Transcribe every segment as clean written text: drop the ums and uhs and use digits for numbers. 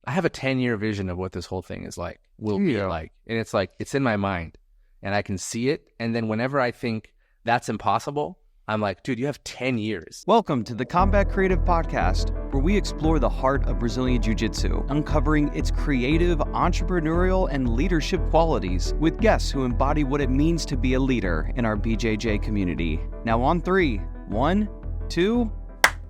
I have a 10-year vision of what this whole thing is like, will be like. And it's like, it's in my mind and I can see it. And then whenever I think that's impossible, I'm like, dude, you have 10 years. Welcome to the Combat Creative Podcast, where we explore the heart of Brazilian Jiu-Jitsu, uncovering its creative, entrepreneurial, and leadership qualities with guests who embody what it means to be a leader in our BJJ community. Now on 3, 1, 2...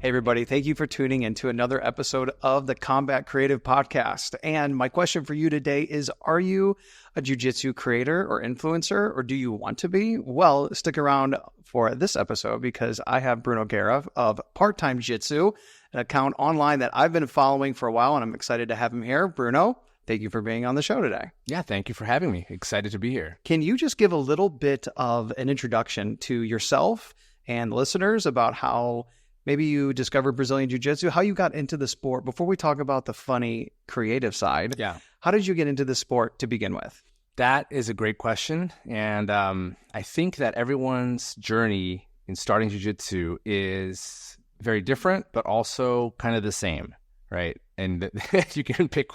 Hey everybody, thank you for tuning in to another episode of the Combat Creative Podcast. And my question for you today is, are you a jiu-jitsu creator or influencer, or do you want to be? Well, stick around for this episode because I have Bruno Guerra of Part-Time Jiu-Jitsu, an account online that I've been following for a while, and I'm excited to have him here. Bruno, thank you for being on the show today. Yeah, thank you for having me. Excited to be here. Can you just give a little bit of an introduction to yourself and listeners about how maybe you discovered Brazilian Jiu-Jitsu, how you got into the sport before we talk about the funny, creative side? Yeah. How did you get into the sport to begin with? That is a great question. And I think that everyone's journey in starting Jiu-Jitsu is very different, but also kind of the same, right? And you can pick,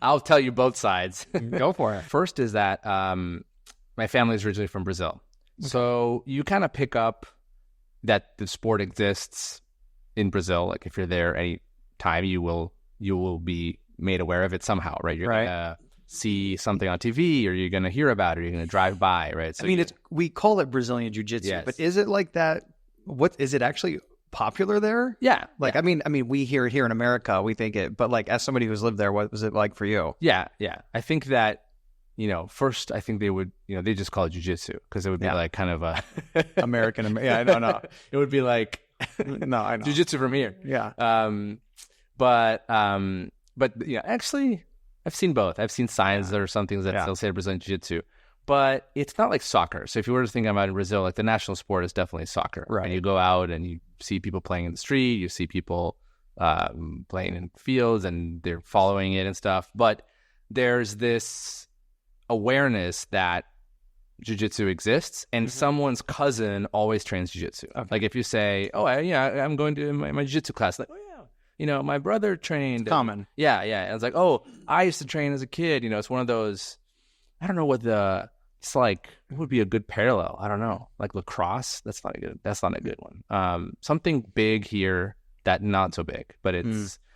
I'll tell you both sides. Go for it. First is that my family is originally from Brazil. Okay. So you kind of pick up that the sport exists in Brazil. Like if you're there any time, you will be made aware of it somehow, right? You're gonna see something on TV, or you're gonna hear about it, or you're gonna drive by, right? So we call it Brazilian Jiu-Jitsu, yes. But is it like that? What is it actually popular there? Yeah. Like, yeah. I mean, we hear it here in America, we think it, but like as somebody who's lived there, what was it like for you? Yeah. I think that, first, I think they would, they just call it jiu-jitsu because it would be like kind of a American. Yeah, I don't know. It would be like, no, I know. Jiu-jitsu from here. Yeah. But actually, I've seen both. I've seen signs or something that still say Brazilian jiu-jitsu, but it's not like soccer. So if you were to think about in Brazil, like the national sport is definitely soccer. Right. And you go out and you see people playing in the street, you see people playing in fields and they're following it and stuff. But there's this awareness that jiu-jitsu exists and someone's cousin always trains jiu-jitsu. Okay. Like if you say, I'm going to my jiu-jitsu class, like, my brother trained. It's common. Yeah. And it's like, I used to train as a kid. It's one of those, I don't know it's like, it would be a good parallel. I don't know. Like lacrosse. That's not a good one. Something big here that not so big, but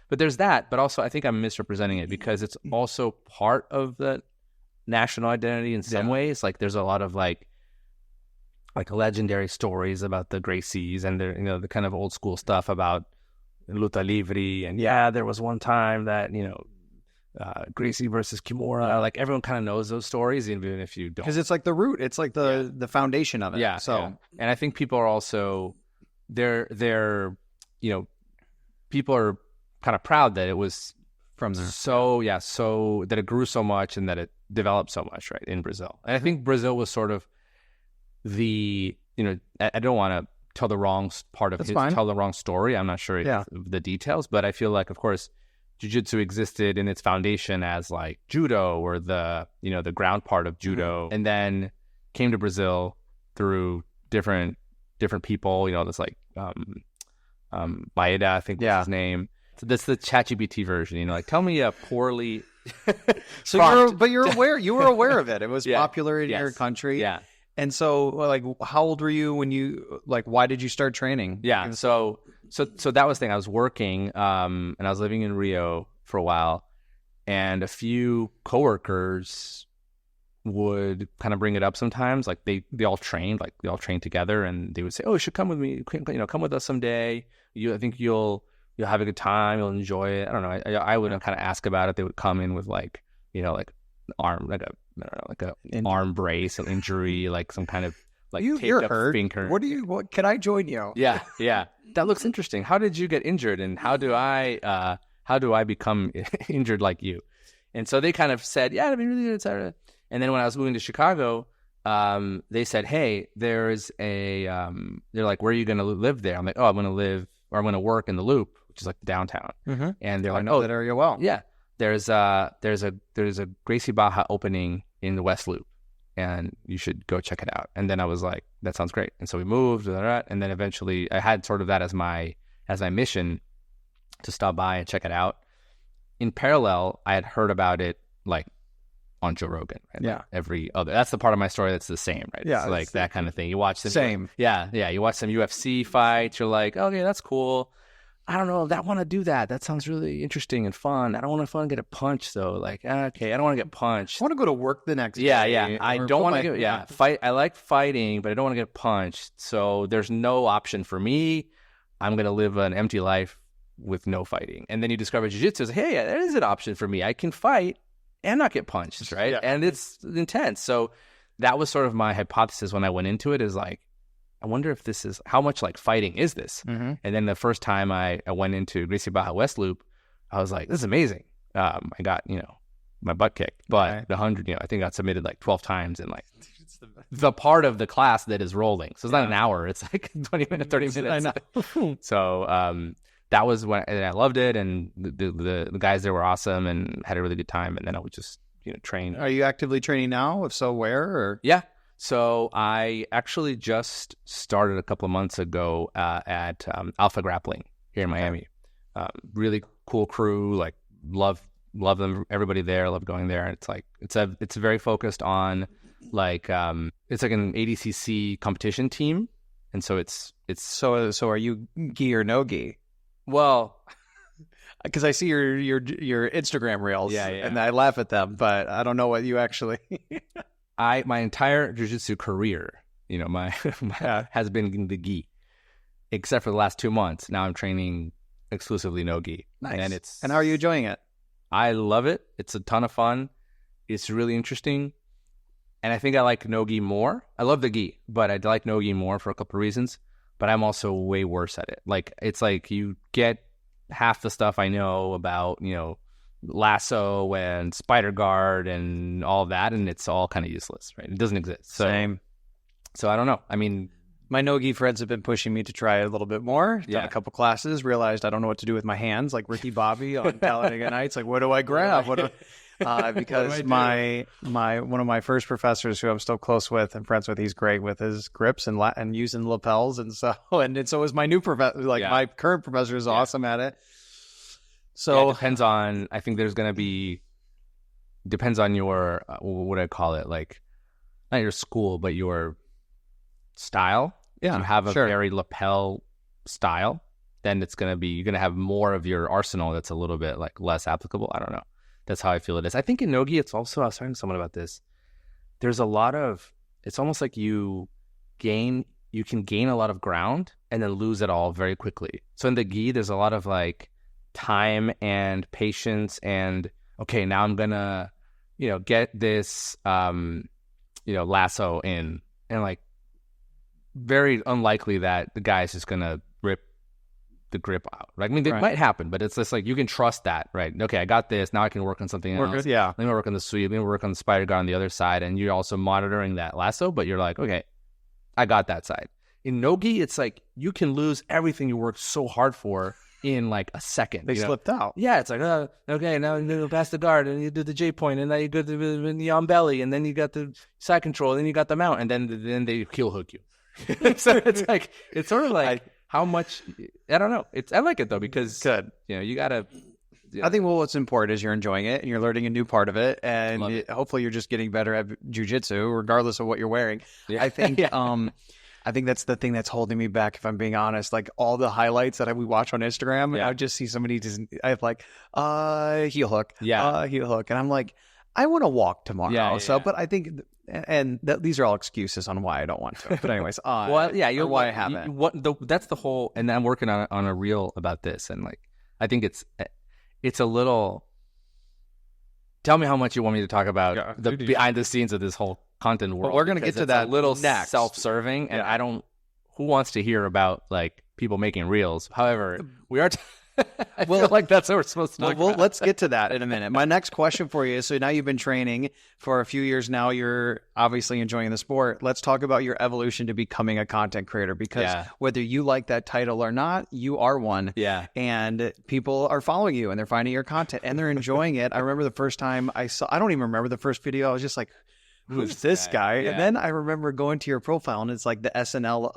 but there's that, but also I think I'm misrepresenting it because it's also part of the national identity in some ways. Like there's a lot of like legendary stories about the Gracies and the kind of old school stuff about luta libre, and there was one time that Gracie versus Kimura, like everyone kind of knows those stories even if you don't, because it's like the root, it's like the foundation of it. And I think people are also they're people are kind of proud that it was from there. So that it grew so much and that it developed so much, right, in Brazil. And I think Brazil was sort of the, I don't want to tell the wrong part of tell the wrong story. I'm not sure of the details, but I feel like, of course, jiu-jitsu existed in its foundation as like judo or the ground part of judo, and then came to Brazil through different people, this like Baeda, I think was his name. So that's the ChatGPT version, like tell me a poorly. So you were aware of it. It was popular in your country. Yeah. And so like, how old were you when why did you start training? Yeah. So that was the thing. I was working, and I was living in Rio for a while, and a few coworkers would kind of bring it up sometimes. Like they all trained together, and they would say, "Oh, you should come with me. Come with us someday. I think you'll have a good time. You'll enjoy it." I don't know. I would kind of ask about it. They would come in with like arm, an arm brace, an injury, like some kind of like you're hurt. Finger. What can I join you? Yeah. That looks interesting. How did you get injured, and how do I become injured like you? And so they kind of said, yeah, I mean, really good, etc. And then when I was moving to Chicago, they said, hey, there's a they're like, where are you going to live there? I'm like, I'm going to work in the Loop, which is like downtown. Mm-hmm. And they're like, I know that area well. Yeah. There's a Gracie Baja opening in the West Loop, and you should go check it out. And then I was like, that sounds great. And so we moved, and then eventually I had sort of that as my mission to stop by and check it out. in parallel, I had heard about it like on Joe Rogan, right? Yeah. Like every other. That's the part of my story that's the same, right? Yeah, It's like that kind of thing. You watch some Same. Yeah. You watch some UFC fights. You're like, okay, that's cool. I don't know. I want to do that. That sounds really interesting and fun. I don't want to get a punch though. Like, okay, I don't want to get punched. I want to go to work the next day. Yeah. I don't want to get fight. I like fighting, but I don't want to get punched. So there's no option for me. I'm gonna live an empty life with no fighting. And then you discover jiu-jitsu. Hey, there is an option for me. I can fight and not get punched, right? Yeah. And it's intense. So that was sort of my hypothesis when I went into it, is like, I wonder if this is, how much like fighting is this? Mm-hmm. And then the first time I went into Gracie Baja West Loop, I was like, this is amazing. I got, my butt kicked, but the 100, I think I got submitted like 12 times in like the part of the class that is rolling. So it's not an hour. It's like 20 minutes, 30 minutes. I know. So that was when I loved it. And the guys there were awesome and had a really good time. And then I would just, train. Are you actively training now? If so, where? Or? Yeah. So I actually just started a couple of months ago at Alpha Grappling here in Miami. Really cool crew. Like love them. Everybody there. Love going there. It's like it's very focused on like it's like an ADCC competition team, and so it's So are you gi or no gi? well. Because I see your Instagram reels, Yeah. and I laugh at them, but I don't know what you actually. My entire jiu-jitsu career, my has been the gi, except for the last 2 months. Now I'm training exclusively no gi. Nice. And how are you enjoying it? I love it. It's a ton of fun. It's really interesting. And I think I like no gi more. I love the gi, but I like no gi more for a couple of reasons. But I'm also way worse at it. Like, it's like you get half the stuff I know about, lasso and spider guard and all that, and it's all kind of useless, right? It doesn't exist. Same. So I don't know. I mean, my no-gi friends have been pushing me to try it a little bit more. Done a couple classes, realized I don't know what to do with my hands, like Ricky Bobby on Talladega Nights. Like, what do I grab? Because my one of my first professors, who I'm still close with and friends with, he's great with his grips and using lapels, and so is my new professor. Like my current professor is awesome at it. So it depends on. I think there's gonna be depends on your what do I call it? Like not your school, but your style. Yeah, if you have a very lapel style, then you're gonna have more of your arsenal that's a little bit like less applicable. I don't know. That's how I feel it is. I think in no-gi, it's also, I was talking to someone about this. There's a lot of, it's almost like you can gain a lot of ground and then lose it all very quickly. So in the gi, there's a lot of like time and patience and, okay, now I'm gonna, get this, lasso in, and like very unlikely that the guy's just gonna rip the grip out. Like, I mean, it might happen, but it's just like you can trust that, right? Okay, I got this. Now I can work on something else. Yeah. Let me work on the sweep. Let me work on the spider guard on the other side. And you're also monitoring that lasso, but you're like, okay, I got that side. In no-gi, it's like you can lose everything you worked so hard for in like a second. They slipped out. Yeah, it's like, okay, now you pass the guard, and you do the J point, and now you go to the on belly, and then you got the side control, and then you got the mount, and then they heel hook you. So it's like, it's sort of like, how much, I don't know. I like it though, because you gotta. I think what's important is you're enjoying it and you're learning a new part of it, and hopefully you're just getting better at jiu-jitsu, regardless of what you're wearing. Yeah. I think I think that's the thing that's holding me back, if I'm being honest. Like all the highlights that we watch on Instagram, I just see somebody I have like heel hook, heel hook, and I'm like, I want to walk tomorrow. But I think. And these are all excuses on why I don't want to. But anyways, why I haven't. That's the whole. And I'm working on a reel about this, and like I think it's a little. Tell me how much you want me to talk about the behind the scenes of this whole content world. Well, we're gonna get to that. A little next. Self-serving, and I don't. Who wants to hear about like people making reels? However, we are. I feel like that's what we're supposed to talk about. Let's get to that in a minute. My next question for you is, so now you've been training for a few years now. You're obviously enjoying the sport. Let's talk about your evolution to becoming a content creator, because whether you like that title or not, you are one. Yeah. And people are following you and they're finding your content and they're enjoying it. I remember the first time I don't even remember the first video. I was just like, who's this guy? Yeah. And then I remember going to your profile and it's like the SNL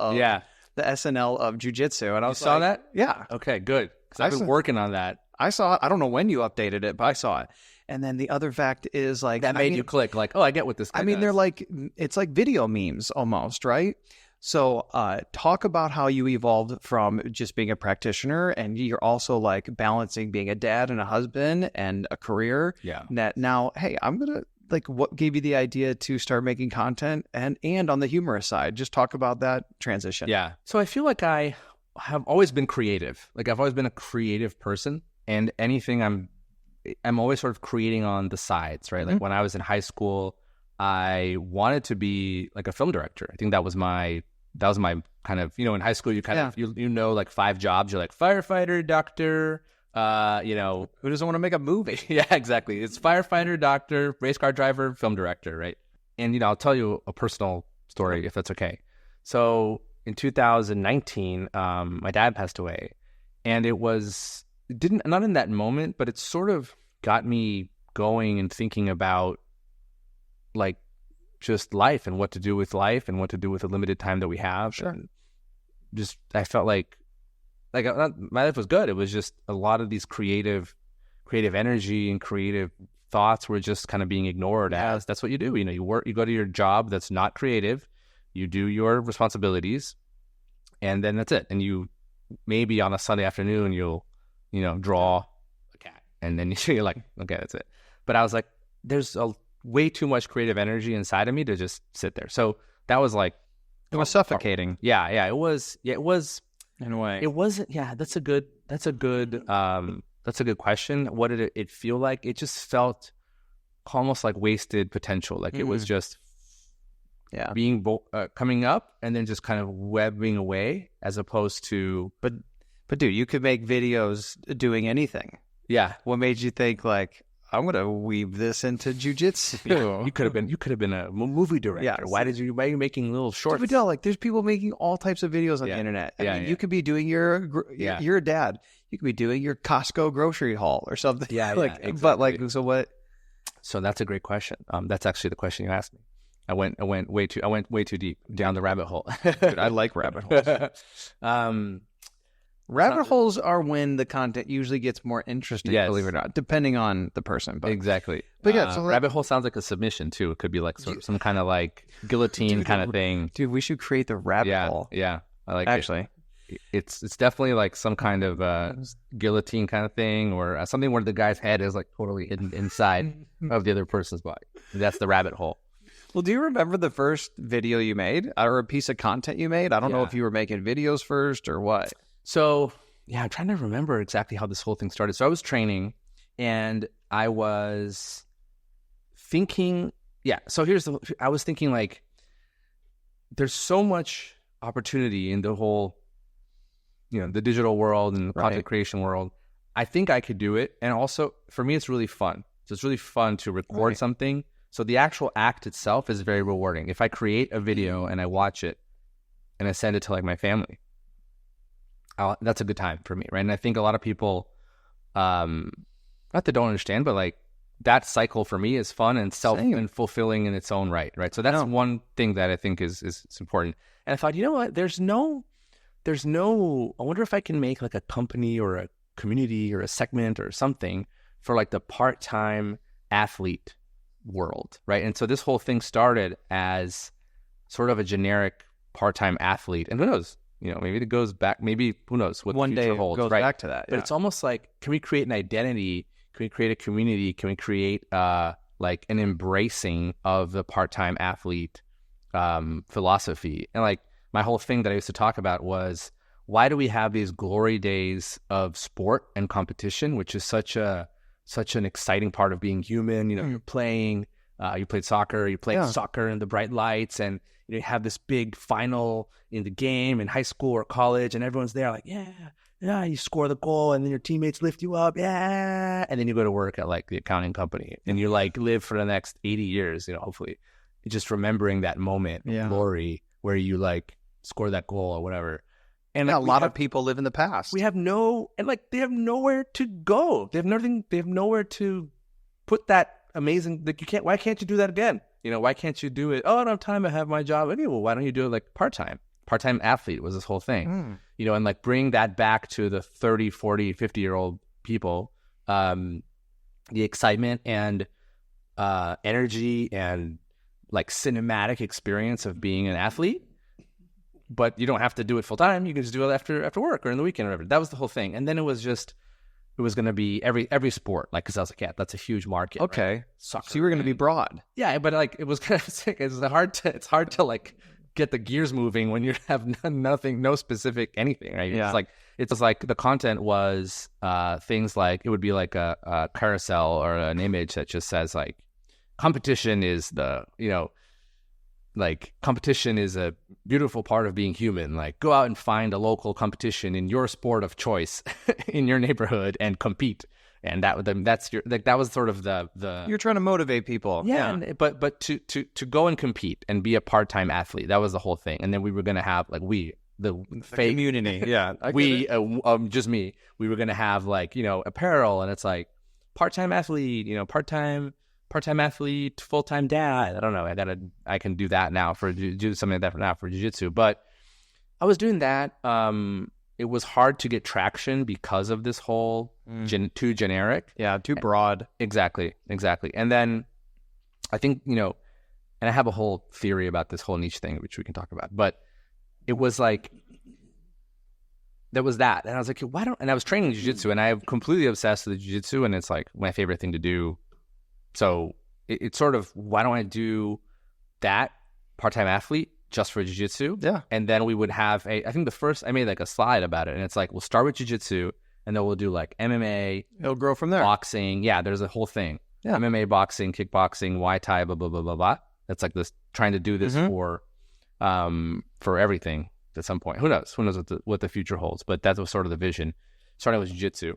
of jiu-jitsu. And I was saw that? Yeah. Okay, good. I've been working on that. I saw it. I don't know when you updated it, but I saw it. And then the other fact is like that made you click like, oh, I get what this guy does. they're like, it's like video memes almost, right? So talk about how you evolved from just being a practitioner, and you're also like balancing being a dad and a husband and a career. Yeah. Now, hey, I'm going to like, what gave you the idea to start making content and on the humorous side? Just talk about that transition. Yeah. So I feel like I have always been creative. Like I've always been a creative person, and anything I'm always sort of creating on the sides, right? Like when I was in high school, I wanted to be like a film director. I think that was my kind of, in high school you kind of you know like 5 jobs. You're like firefighter, doctor, who doesn't want to make a movie? Yeah, exactly. It's firefighter, doctor, race car driver, film director, right? And I'll tell you a personal story if that's okay. So in 2019, my dad passed away, and not in that moment, but it sort of got me going and thinking about like just life and what to do with life and what to do with the limited time that we have. Sure. And just I felt like my life was good. It was just a lot of these creative energy and creative thoughts were just kind of being ignored as that's what you do. You work, you go to your job that's not creative, you do your responsibilities, and then that's it. And you maybe on a Sunday afternoon you'll draw a cat, and then you're like, okay, that's it. But I was like, there's way too much creative energy inside of me to just sit there. So that was like, it was suffocating. Yeah, it was in a way. It wasn't. Yeah, that's a good question. What did it feel like? It just felt almost like wasted potential. Like it was just being coming up and then just kind of webbing away, as opposed to. But dude, you could make videos doing anything. Yeah. What made you think like, I'm gonna weave this into jiu-jitsu? Yeah. You could have been a movie director. Yeah. Why are you making little shorts? Dude, like there's people making all types of videos on the internet. I mean, you could be doing you're a dad. You could be doing your Costco grocery haul or something. Yeah. Exactly. But like, so what? So that's a great question. That's actually the question you asked me. I went way too deep down the rabbit hole. Dude, I like rabbit holes. Rabbit holes are when the content usually gets more interesting, believe it or not, depending on the person. But. Exactly. But yeah, so rabbit hole sounds like a submission too. It could be like some kind of like guillotine kind of thing. Dude, we should create the rabbit hole. Yeah, I like actually. It's definitely like some kind of guillotine kind of thing, or something where the guy's head is like totally hidden inside of the other person's body. That's the rabbit hole. Well, do you remember the first video you made or a piece of content you made? I don't know if you were making videos first or what. So, yeah, I'm trying to remember exactly how this whole thing started. So I was training, and I was thinking, so I was thinking like, there's so much opportunity in the whole, the digital world and the content creation world. I think I could do it. And also, for me, it's really fun. So it's really fun to record something. So the actual act itself is very rewarding. If I create a video and I watch it and I send it to like my family, that's a good time for me, right? And I think a lot of people, not that don't understand, but like that cycle for me is fun and and fulfilling in its own right? So that's one thing that I think is important. And I thought, you know what? There's no. I wonder if I can make like a company or a community or a segment or something for like the part-time athlete world, right? And so this whole thing started as sort of a generic part-time athlete, and who knows? Maybe it goes back. Maybe who knows what one the future day holds, goes back to that. But it's almost like, can we create an identity? Can we create a community? Can we create like an embracing of the part-time athlete philosophy? And like my whole thing that I used to talk about was, why do we have these glory days of sport and competition, which is such an exciting part of being human? You're playing. You played soccer. You played soccer in the bright lights, and you have this big final in the game in high school or college, and everyone's there like, you score the goal, and then your teammates lift you up, and then you go to work at like the accounting company, and you like live for the next 80 years, hopefully, just remembering that moment of glory where you like score that goal or whatever. And a lot of people live in the past. They have nowhere to go. They have nothing. They have nowhere to put that amazing. Like why can't you do that again? Why can't you do it? Oh, I don't have time. I have my job. Anyway, well, why don't you do it like part-time? Part-time athlete was this whole thing, and like bring that back to the 30, 40, 50-year-old people, the excitement and energy and like cinematic experience of being an athlete. But you don't have to do it full time. You can just do it after work or in the weekend or whatever. That was the whole thing. And then it was going to be every sport, like, because I was like, yeah, that's a huge market. Okay, right? Soccer. So you were going to be broad. Yeah, but like it was kind of sick. It's hard to like get the gears moving when you have nothing, no specific anything, right? Yeah. It's like the content was things like, it would be like a carousel or an image that just says like, competition is competition is a beautiful part of being human. Like, go out and find a local competition in your sport of choice in your neighborhood and compete. And that was sort of the You're trying to motivate people. yeah. But to go and compete and be a part-time athlete, that was the whole thing. And then we were gonna have like the fake community. Yeah, just me. We were gonna have like apparel, and it's like part-time athlete, part-time athlete, full-time dad. I don't know. I can do that now do something like that now for jiu-jitsu. But I was doing that. It was hard to get traction because of this whole too generic. Yeah, too broad. Exactly. And then I think, and I have a whole theory about this whole niche thing, which we can talk about. But it was like, there was that. And I was like, and I was training jiu-jitsu, and I'm completely obsessed with jiu-jitsu, and it's like my favorite thing to do. So it's sort of, why don't I do that part-time athlete just for jiu-jitsu? Yeah. And then we would have I made like a slide about it, and it's like, we'll start with jiu-jitsu, and then we'll do like MMA. It'll grow from there. Boxing. Yeah, there's a whole thing. Yeah. MMA, boxing, kickboxing, Muay Thai, blah, blah, blah, blah, blah. That's like this, trying to do this for everything at some point. Who knows what the future holds, but that was sort of the vision, starting with jiu-jitsu.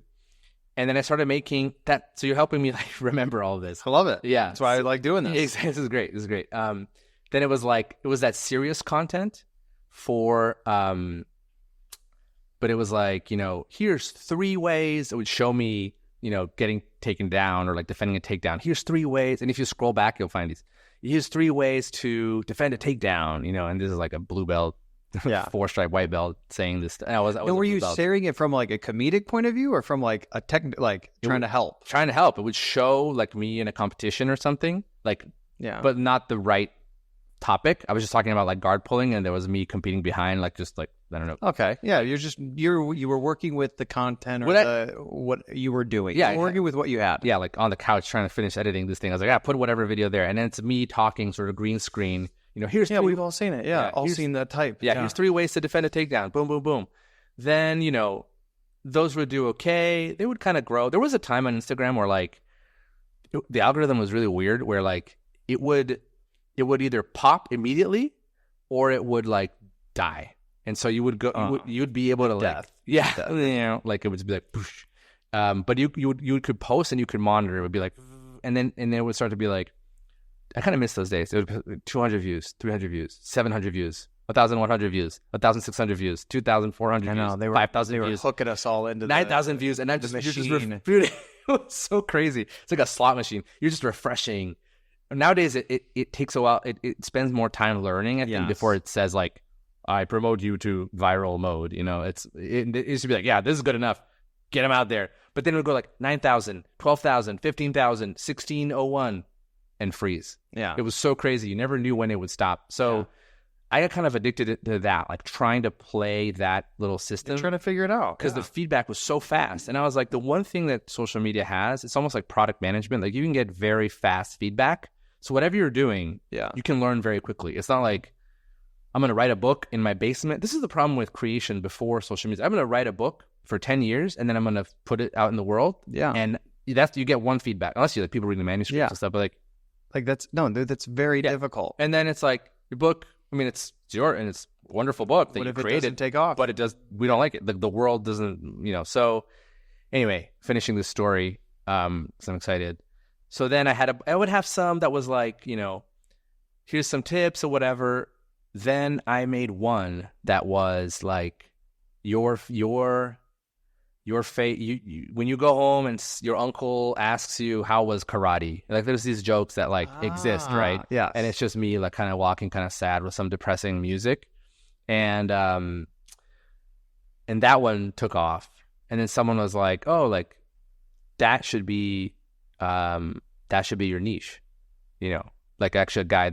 And then I started making that. So you're helping me like remember all of this. I love it. Yeah. That's why I like doing this. This is great. Then it was that serious content for, but it was like, here's 3 ways. It would show me, getting taken down or like defending a takedown. Here's 3 ways. And if you scroll back, you'll find these. Here's 3 ways to defend a takedown, and this is like a blue belt. Yeah. 4-stripe white belt saying this. And were you sharing it from like a comedic point of view, or from like a trying to help? Trying to help. It would show like me in a competition or something, like, yeah, but not the right topic. I was just talking about like guard pulling, and there was me competing behind, like, just like, I don't know. Okay. Yeah. You were working with the content or what you were doing. Yeah. You were working with what you had. Yeah. Like on the couch trying to finish editing this thing. I was like, put whatever video there. And then it's me talking, sort of green screen. Here's 3, we've all seen it. Yeah, all seen that type. Yeah, here's 3 ways to defend a takedown. Boom, boom, boom. Then, those would do okay. They would kind of grow. There was a time on Instagram where like the algorithm was really weird, where like it would either pop immediately or it would like die. And so you would go, you'd be able to like, death. Yeah, like it would be like, poosh. But you could post and you could monitor. It would be like, and then it would start to be like, I kind of miss those days. It would be 200 views, 300 views, 700 views, 1,100 views, 1,600 views, 2,400 views. I know, they were 5,000 views. They were hooking us all into 9,000 views, and I'm just machine. It was so crazy. It's like a slot machine. You're just refreshing. Nowadays, it takes a while. It spends more time learning, I think, before it says like, I promote you to viral mode. It used to be like, yeah, this is good enough. Get them out there. But then it would go like 9,000, 12,000, 15,000, 1601. And freeze. Yeah. It was so crazy. You never knew when it would stop. So I got kind of addicted to that, like trying to play that little system. Trying to figure it out. Because the feedback was so fast. And I was like, the one thing that social media has, it's almost like product management. Like, you can get very fast feedback. So whatever you're doing, you can learn very quickly. It's not like, I'm going to write a book in my basement. This is the problem with creation before social media. I'm going to write a book for 10 years, and then I'm going to put it out in the world. Yeah. And you get one feedback, unless you like people reading the manuscripts and stuff, but that's very difficult. And then it's like, your book, I mean, it's yours, and it's a wonderful book that you created. It doesn't take off? But we don't like it. The world doesn't, So anyway, finishing this story, because I'm excited. So then I would have some that was like, here's some tips or whatever. Then I made one that was like, when you go home and your uncle asks you, how was karate? Like, there's these jokes that like exist, right? Yeah. And it's just me like kind of walking kind of sad with some depressing music. And that one took off. And then someone was like, oh, like, that should be your niche. You know, like actually a guy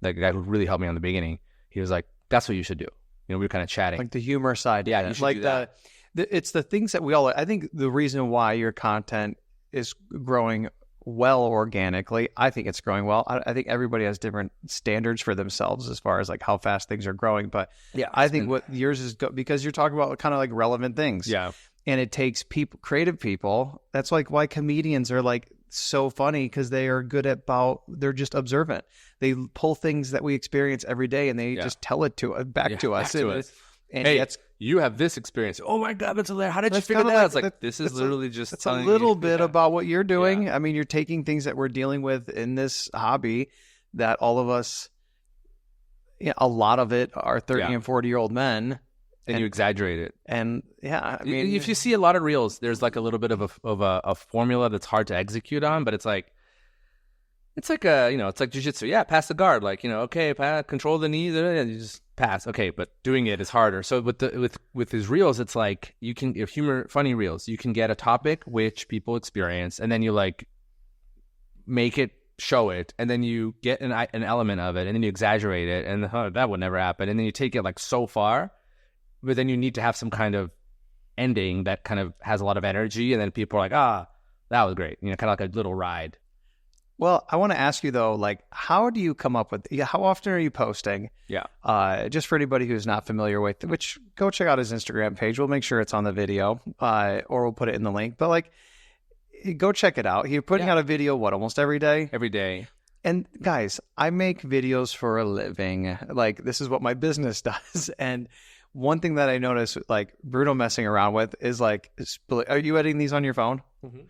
who really helped me on the beginning, he was like, that's what you should do. You know, we were kind of chatting. Like the humor side. Yeah, you should like do that. It's the things that we all, I think the reason why your content is growing well organically, I think it's growing well. I think everybody has different standards for themselves as far as like how fast things are growing. But yeah, I think what yours is because you're talking about kind of like relevant things. Yeah. And it takes people, creative people. That's like why comedians are like so funny, because they are good they're just observant. They pull things that we experience every day and they just tell it back to us. And hey, you have this experience. Oh my God, that's hilarious. How did you figure that out? It's like, this is literally just it's a little bit about what you're doing. Yeah. I mean, you're taking things that we're dealing with in this hobby that all of us, a lot of it are 30 and 40-year-old men. And you exaggerate it. And I mean, if you see a lot of reels, there's like a little bit of a formula that's hard to execute on, but it's like it's like jiu-jitsu. Yeah, pass the guard. Like, okay, control the knee, and you just pass. Okay, but doing it is harder. So with his reels, it's like if funny reels, you can get a topic which people experience, and then you like make it, show it, and then you get an element of it, and then you exaggerate it, and that would never happen, and then you take it like so far. But then you need to have some kind of ending that kind of has a lot of energy, and then people are like, that was great. Kind of like a little ride. Well, I want to ask you though, like, how do you come up with? How often are you posting? Yeah. Just for anybody who's not familiar with, which go check out his Instagram page. We'll make sure it's on the video, or we'll put it in the link. But like, go check it out. You're putting out a video almost every day. Every day. And guys, I make videos for a living. Like, this is what my business does, and one thing that I noticed, like Bruno messing around with, is like, are you editing these on your phone? Mm-hmm.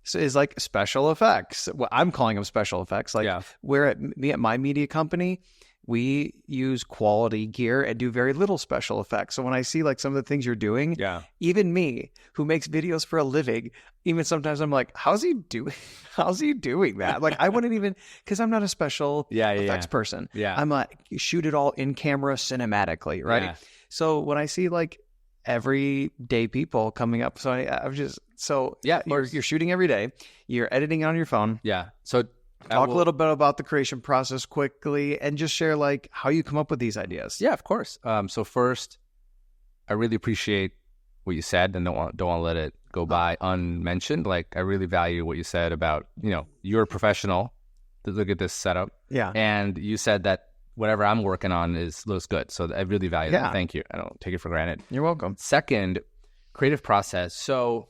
So is like special effects. Well, I'm calling them special effects. Like we're at my media company, we use quality gear and do very little special effects. So when I see like some of the things you're doing, even me who makes videos for a living, even sometimes I'm like, how's he doing that? Like I wouldn't even, because I'm not a special effects person. Yeah. I'm like, shoot it all in camera cinematically, right? Yeah. So when I see like everyday people coming up, you're shooting every day, you're editing on your phone. Yeah. So talk a little bit about the creation process quickly, and just share like how you come up with these ideas. Yeah, of course. So first, I really appreciate what you said, and don't want to let it go by unmentioned. Like I really value what you said about, you're a professional. Look at this setup. Yeah. And you said that whatever I'm working on looks good. So I really value that. Thank you. I don't take it for granted. You're welcome. Second, creative process. So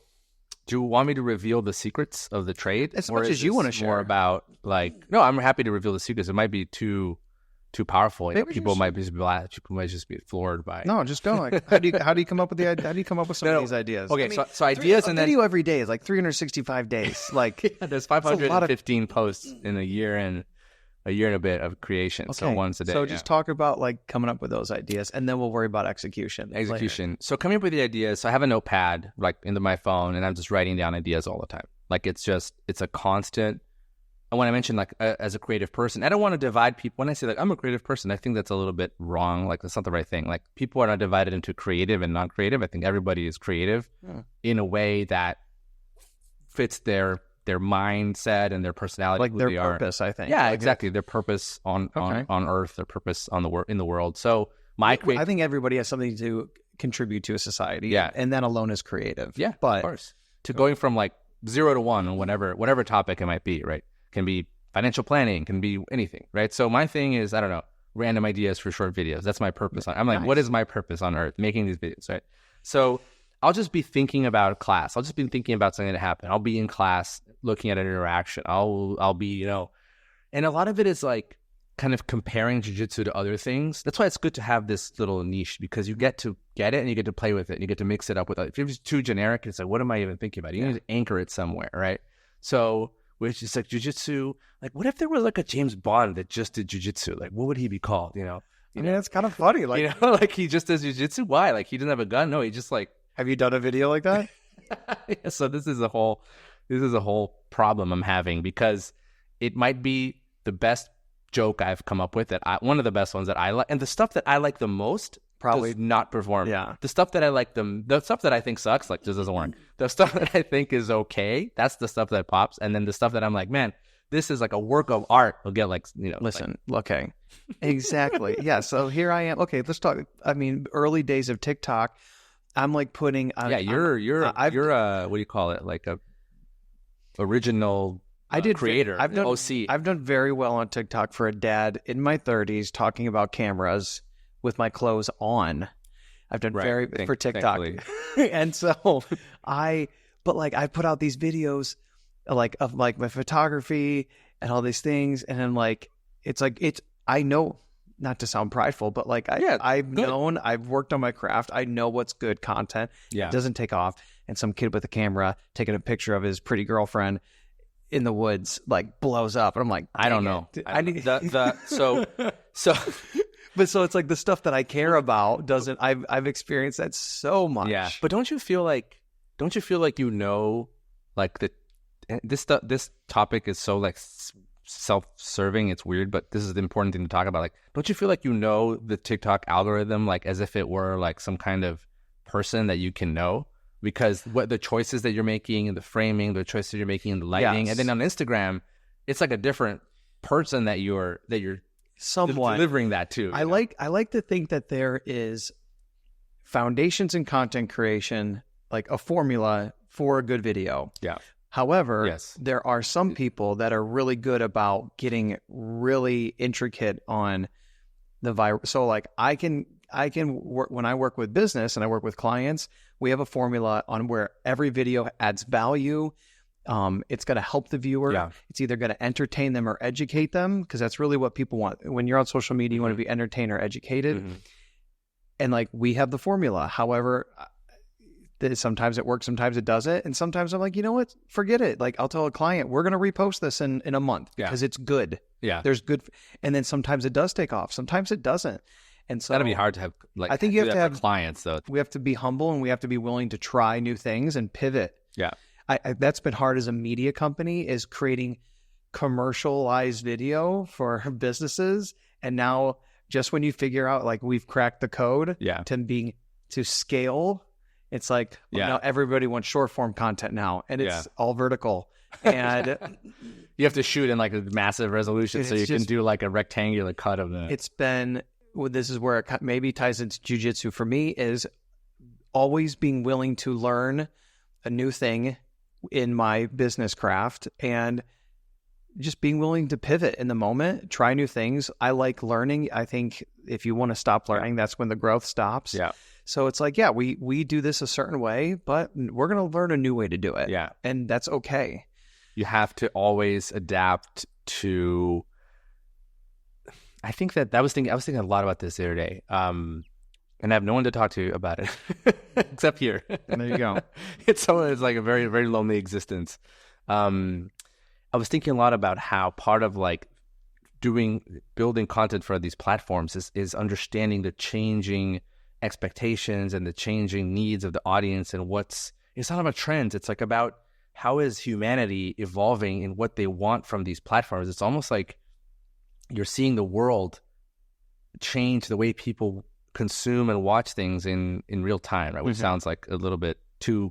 do you want me to reveal the secrets of the trade? As much as you want to share. More about no, I'm happy to reveal the secrets. It might be too powerful. People might just be floored by it. No, just go. Like, how do you come up with how do you come up with some of these ideas? Okay, so ideas, and then video every day is like 365 days. Like there's 515 posts in a year and a bit of creation. Okay. So once a day. So just talk about like coming up with those ideas, and then we'll worry about execution. Later. So coming up with the ideas. So I have a notepad like into my phone, and I'm just writing down ideas all the time. Like it's a constant. And when I mention like as a creative person, I don't want to divide people. When I say like I'm a creative person, I think that's a little bit wrong. Like that's not the right thing. Like people are not divided into creative and non-creative. I think everybody is creative in a way that fits their mindset and their personality, like their purpose. I think. Yeah, exactly. Their purpose on Earth, their purpose in the world. So I think everybody has something to contribute to a society. Yeah, and that alone is creative. Yeah, but of course. Going from like 0 to 1 on whatever topic it might be, right? Can be financial planning, can be anything, right? So my thing is, I don't know, random ideas for short videos. That's my purpose. I'm like, what is my purpose on Earth? Making these videos, right? So I'll just be thinking about a class. I'll just be thinking about something that happened. I'll be in class looking at an interaction. I'll be, and a lot of it is like kind of comparing jiu-jitsu to other things. That's why it's good to have this little niche, because you get to get it and you get to play with it and you get to mix it up with other. If it's too generic, it's like, what am I even thinking about? You need to anchor it somewhere, right? So which is like jiu-jitsu. Like, what if there was like a James Bond that just did jiu-jitsu? Like, what would he be called? I mean, that's kind of funny. Like, like he just does jiu-jitsu. Why? Like he doesn't have a gun? No, he just like. Have you done a video like that? Yeah, so this is a whole problem I'm having, because it might be the best joke I've come up with, one of the best ones that I like, and the stuff that I like the most probably does not perform. Yeah. The stuff that I like the stuff that I think sucks, like just doesn't work. The stuff that I think is okay, that's the stuff that pops. And then the stuff that I'm like, man, this is like a work of art. Will get like, you know. Listen, okay. Exactly. Yeah. So here I am. Okay, let's talk. I mean, early days of TikTok, I'm like putting. You're what do you call it? Like a original. Creator. I've done OC. I've done very well on TikTok for a dad in my 30s talking about cameras with my clothes on. I've done for TikTok, and so I put out these videos like of like my photography and all these things, and then like I know, not to sound prideful, but like I've worked on my craft. I know what's good content. Yeah, it doesn't take off, and some kid with a camera taking a picture of his pretty girlfriend in the woods like blows up, and I'm like, I don't know. So but so it's like the stuff that I care about doesn't. I've experienced that so much. Yeah, but don't you feel like you know, like this topic is so like self-serving, it's weird, but this is the important thing to talk about. Like, don't you feel like you know the TikTok algorithm like as if it were like some kind of person that you can know? Because what the choices that you're making and the framing, the choices you're making in the lighting, and then on Instagram, it's like a different person that you're somewhat delivering that to. I like to think that there is foundations in content creation, like a formula for a good video. Yeah. However, there are some people that are really good about getting really intricate on the viral. So like I can work when I work with business and I work with clients, we have a formula on where every video adds value. It's going to help the viewer. Yeah. It's either going to entertain them or educate them, because that's really what people want. When you're on social media, you want to be entertained or educated. And like we have the formula. However, sometimes it works, sometimes it doesn't. And sometimes I'm like, you know what? Forget it. Like I'll tell a client, we're going to repost this in a month because it's good. Yeah. There's good. And then sometimes it does take off. Sometimes it doesn't. And so that'd be hard to have. Like, I think you have to have clients though. We have to be humble and we have to be willing to try new things and pivot. Yeah. That's been hard as a media company, is creating commercialized video for businesses. And now just when you figure out like we've cracked the code to scale, it's like, now everybody wants short form content now, and it's all vertical. And you have to shoot in like a massive resolution so you can do like a rectangular cut of the. It's been, this is where it maybe ties into jiu-jitsu for me, is always being willing to learn a new thing in my business craft and just being willing to pivot in the moment, try new things. I like learning. I think if you want to stop learning, that's when the growth stops. Yeah. So it's like, we do this a certain way, but we're going to learn a new way to do it. Yeah. And that's okay. You have to always adapt to. I think I was thinking a lot about this the other day. And I have no one to talk to about it except here. There you go. It's like a very, very lonely existence. I was thinking a lot about how part of like building content for these platforms is understanding the changing expectations and the changing needs of the audience, and it's not about trends. It's like about how is humanity evolving in what they want from these platforms. It's almost like you're seeing the world change the way people consume and watch things in real time, right? Which sounds like a little bit too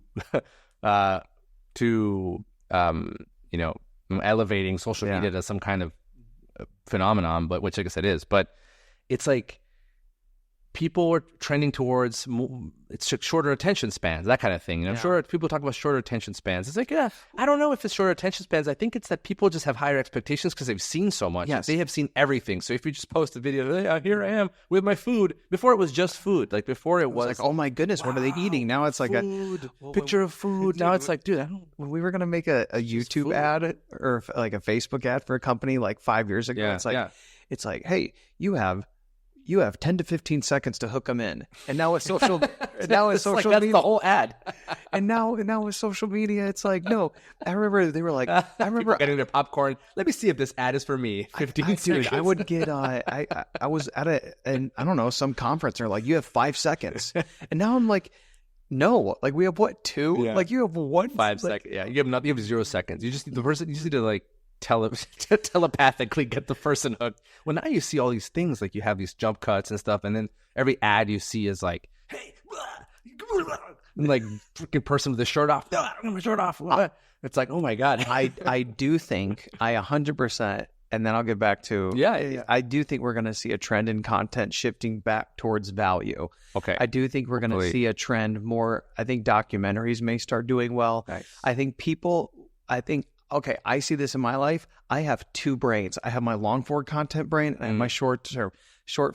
elevating social media to some kind of phenomenon, but which I guess it is. But it's like people are trending towards it's shorter attention spans, that kind of thing. And I'm sure people talk about shorter attention spans. It's like, I don't know if it's shorter attention spans. I think it's that people just have higher expectations because they've seen so much. Yes. They have seen everything. So if you just post a video, here I am with my food. Before it was just food. Like before it was like, oh my goodness, what are they eating? Now it's like food, picture of food. Now it's like, dude, when we were going to make a YouTube ad or like a Facebook ad for a company like 5 years ago, it's like, hey, you have 10 to 15 seconds to hook them in. And now with social media, that's the whole ad. and now with social media, it's like, no. I remember they were like, people getting their popcorn. Let me see if this ad is for me. 15 seconds. Dude, I would get I was at some conference, and they're like, you have 5 seconds. And now I'm like, no, like we have what, 2? Yeah. Like you have 1 5 seconds. Yeah, you have 0 seconds. You just need to like telepathically get the person hooked. Well, now you see all these things, like you have these jump cuts and stuff, and then every ad you see is like, hey, and like freaking person with the shirt off. No, I don't have my shirt off. It's like, oh my God. I do think, 100%, and then I'll get back to, I do think we're going to see a trend in content shifting back towards value. Okay. I do think we're going to see a trend more, I think documentaries may start doing well. Nice. I think okay, I see this in my life. I have two brains. I have my long form content brain and my short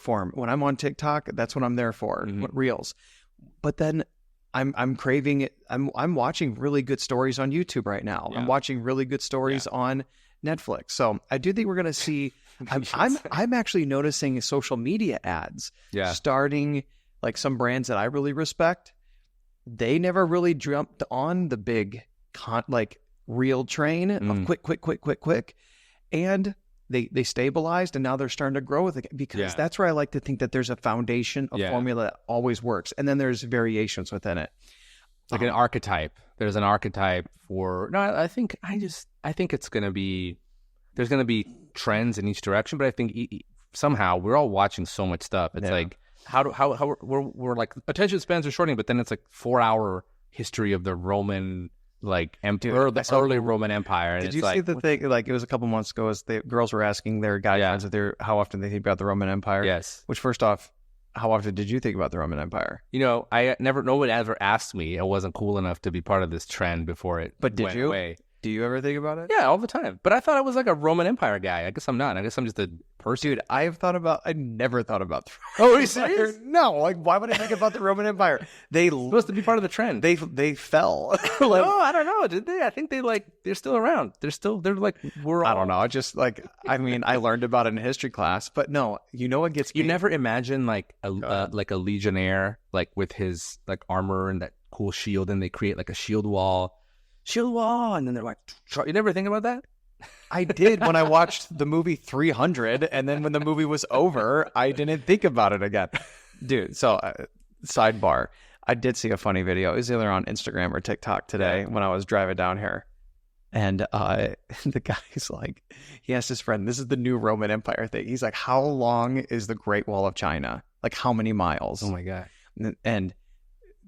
form. When I'm on TikTok, that's what I'm there for, reels. But then I'm craving it. I'm watching really good stories on YouTube right now. I'm watching really good stories on Netflix. So I do think we're going to see, I'm actually noticing social media ads starting, like some brands that I really respect. They never really jumped on the big real train of quick. And they stabilized, and now they're starting to grow with it, because that's where I like to think that there's a foundation, a formula that always works. And then there's variations within it. Like an archetype. There's an archetype for, no, I think it's going to be, there's going to be trends in each direction, but I think somehow we're all watching so much stuff. It's like, how we're like, attention spans are shortening, but then it's like 4-hour history of the Roman empire, the early Roman Empire. And did you see the thing? Like, it was a couple months ago, as the girls were asking their guy friends how often they think about the Roman Empire. Yes. Which, first off, how often did you think about the Roman Empire? No one ever asked me. I wasn't cool enough to be part of this trend before it went away. Do you ever think about it? Yeah, all the time. But I thought I was like a Roman Empire guy. I guess I'm not. I guess I'm just a person. Dude, I never thought about the Roman Empire. Are you serious? No, why would I think about the Roman Empire? They're supposed to be part of the trend. They fell. No, I don't know. Did they? I think they're still around. We're all... I don't know. I just I learned about it in history class, but no, what gets me? You never imagine a legionnaire, with his armor and that cool shield, and they create a shield wall, and then they're like, you never think about that? I did when I watched the movie 300, and then when the movie was over, I didn't think about it again. Dude, so sidebar, I did see a funny video. It was either on Instagram or TikTok today when I was driving down here. And the guy's he asked his friend, this is the new Roman Empire thing. He's like, how long is the Great Wall of China? How many miles? Oh my God. And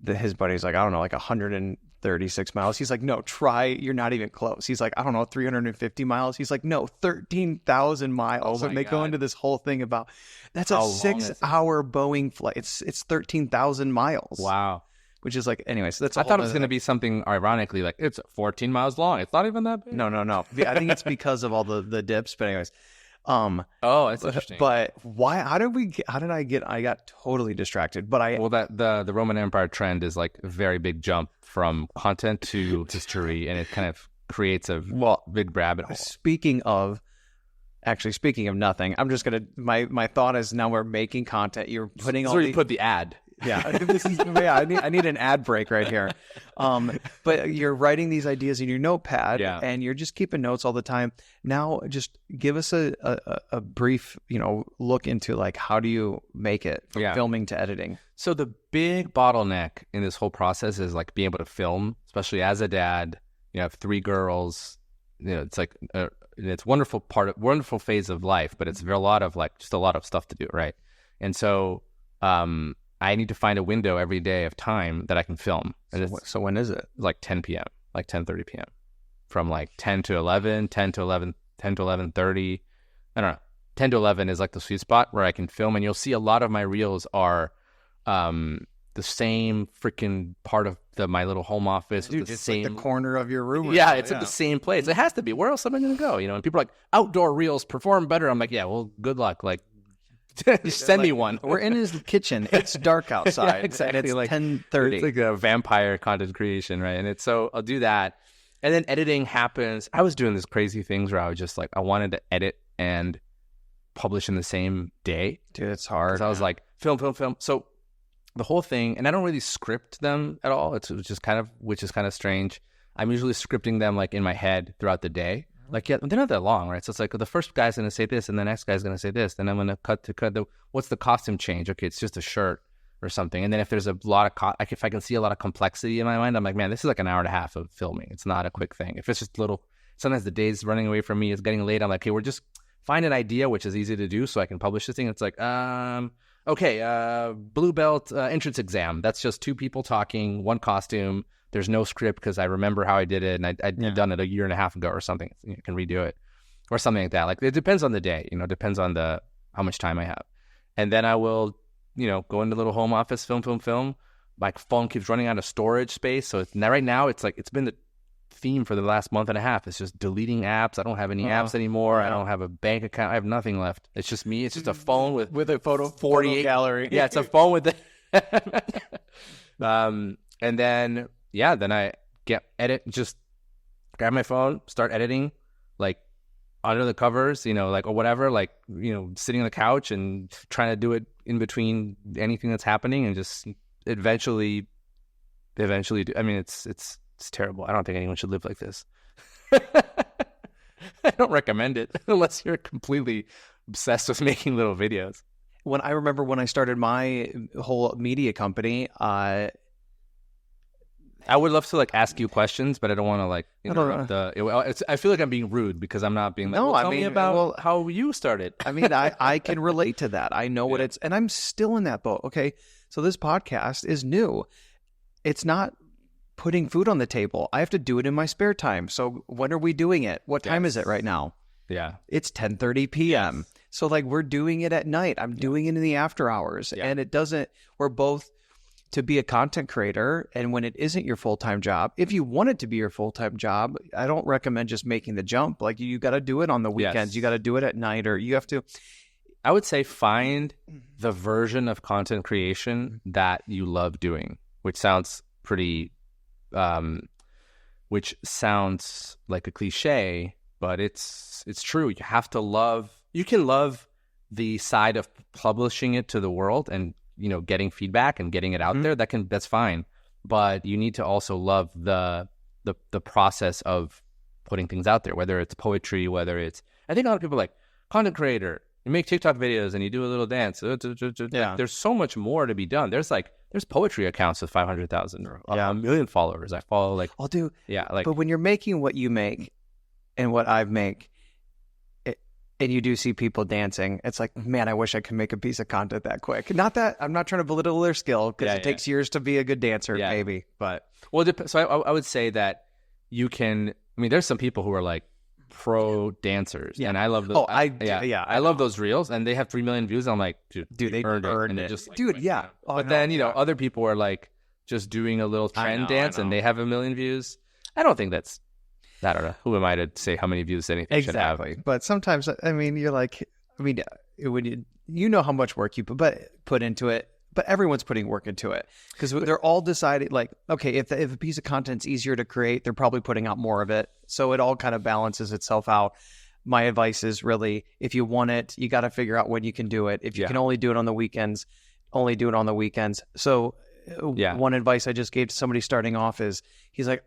his buddy's like, I don't know, 136 miles. He's like, no, you're not even close. He's like, I don't know, 350 miles. He's like, no, 13,000 miles. And they go into this whole thing about, that's a 6-hour Boeing flight. It's 13,000 miles. Wow. Which is anyway, so that's I thought it was going to be something ironically, it's 14 miles long. It's not even that big. No. I think it's because of all the dips, but anyways. That's interesting. But why? I got totally distracted. But the Roman Empire trend is a very big jump from content to history, and it kind of creates a big rabbit hole. Speaking of nothing, I'm just gonna. My thought is, now we're making content. You're putting all. So you put the ad. Yeah, I need an ad break right here. But you're writing these ideas in your notepad, and you're just keeping notes all the time. Now, just give us a brief, look into how do you make it from filming to editing. So the big bottleneck in this whole process is being able to film, especially as a dad. You have 3 girls. It's it's wonderful phase of life, but it's a lot of just a lot of stuff to do, right? And so, I need to find a window every day of time that I can film. So when is it? 10 p.m., 10:30 p.m. From 10 to 11, 10 to 11, 10 to 11:30. I don't know. 10 to 11 is the sweet spot where I can film. And you'll see a lot of my reels are the same freaking part of my little home office. Dude, it's the corner of your room. Yeah, it's at the same place. It has to be. Where else am I going to go? And people are like, outdoor reels perform better. I'm like, yeah, well, good luck. Just send me one. We're in his kitchen. It's dark outside. Yeah, exactly. And it's 10:30. It's a vampire content creation, right? And so I'll do that. And then editing happens. I was doing these crazy things where I was just I wanted to edit and publish in the same day. Dude, it's hard. I was film. So the whole thing, and I don't really script them at all. Which is kind of strange. I'm usually scripting them in my head throughout the day. They're not that long, right? So it's the first guy's going to say this, and the next guy's going to say this. Then I'm going to cut. What's the costume change? Okay, it's just a shirt or something. And then if there's a lot of, if I can see a lot of complexity in my mind, I'm like, man, this is an hour and a half of filming. It's not a quick thing. If it's just sometimes the day's running away from me. It's getting late. I'm like, okay, we're just find an idea, which is easy to do, so I can publish this thing. It's like, okay, blue belt entrance exam. That's just two people talking, one costume. There's no script because I remember how I did it, and I'd done it a year and a half ago or something. You can redo it or something like that. Like, it depends on the day, depends on how much time I have. And then I will, go into the little home office, film. My phone keeps running out of storage space. So right now it's like, it's been the theme for the last month and a half. It's just deleting apps. I don't have any apps anymore. I don't have a bank account. I have nothing left. It's just me. It's just a phone with a photo gallery. Yeah, it's a phone with and then I just grab my phone, start editing, like under the covers, or whatever, like, sitting on the couch and trying to do it in between anything that's happening, and just eventually do. I mean, it's terrible. I don't think anyone should live like this. I don't recommend it unless you're completely obsessed with making little videos. I remember when I started my whole media company, I would love to ask you questions, but I don't want to interrupt I feel like I'm being rude because I'm not being tell me about how you started. I mean, I can relate to that. I know what and I'm still in that boat. Okay. So this podcast is new. It's not putting food on the table. I have to do it in my spare time. So when are we doing it? What time is it right now? Yeah. It's 10:30 p.m. Yes. So we're doing it at night. I'm doing it in the after hours. Yeah. And we're both to be a content creator. And when it isn't your full-time job, if you want it to be your full-time job, I don't recommend just making the jump. Like, you got to do it on the weekends. Yes. You got to do it at night, or you have to. I would say find the version of content creation that you love doing, which sounds pretty, which sounds like a cliche, but it's true. You have to you can love the side of publishing it to the world and, getting feedback and getting it out there. That's fine. But you need to also love the process of putting things out there, whether it's poetry, I think a lot of people are like, content creator, you make TikTok videos and you do a little dance. Yeah. There's so much more to be done. There's poetry accounts with 500,000 or a million followers. I follow but when you're making what you make and what I make, and you do see people dancing, it's like, man, I wish I could make a piece of content that quick. Not that I'm not trying to belittle their skill, because it takes years to be a good dancer, maybe. But so I would say that you can. I mean, there's some people who are like pro dancers, and I love those. I love those reels, and they have 3 million views. I'm like, dude, they earned it. Just but then other people are like just doing a little trend dance, and they have 1 million views. I don't think that's. I don't know. Who am I to say how many views anything should have? But sometimes, I mean, you're like, when you know how much work you put into it, but everyone's putting work into it, because they're all deciding, like, okay, if a piece of content's easier to create, they're probably putting out more of it. So it all kind of balances itself out. My advice is really, if you want it, you got to figure out when you can do it. If you can only do it on the weekends, only do it on the weekends. So one advice I just gave to somebody starting off is, he's like,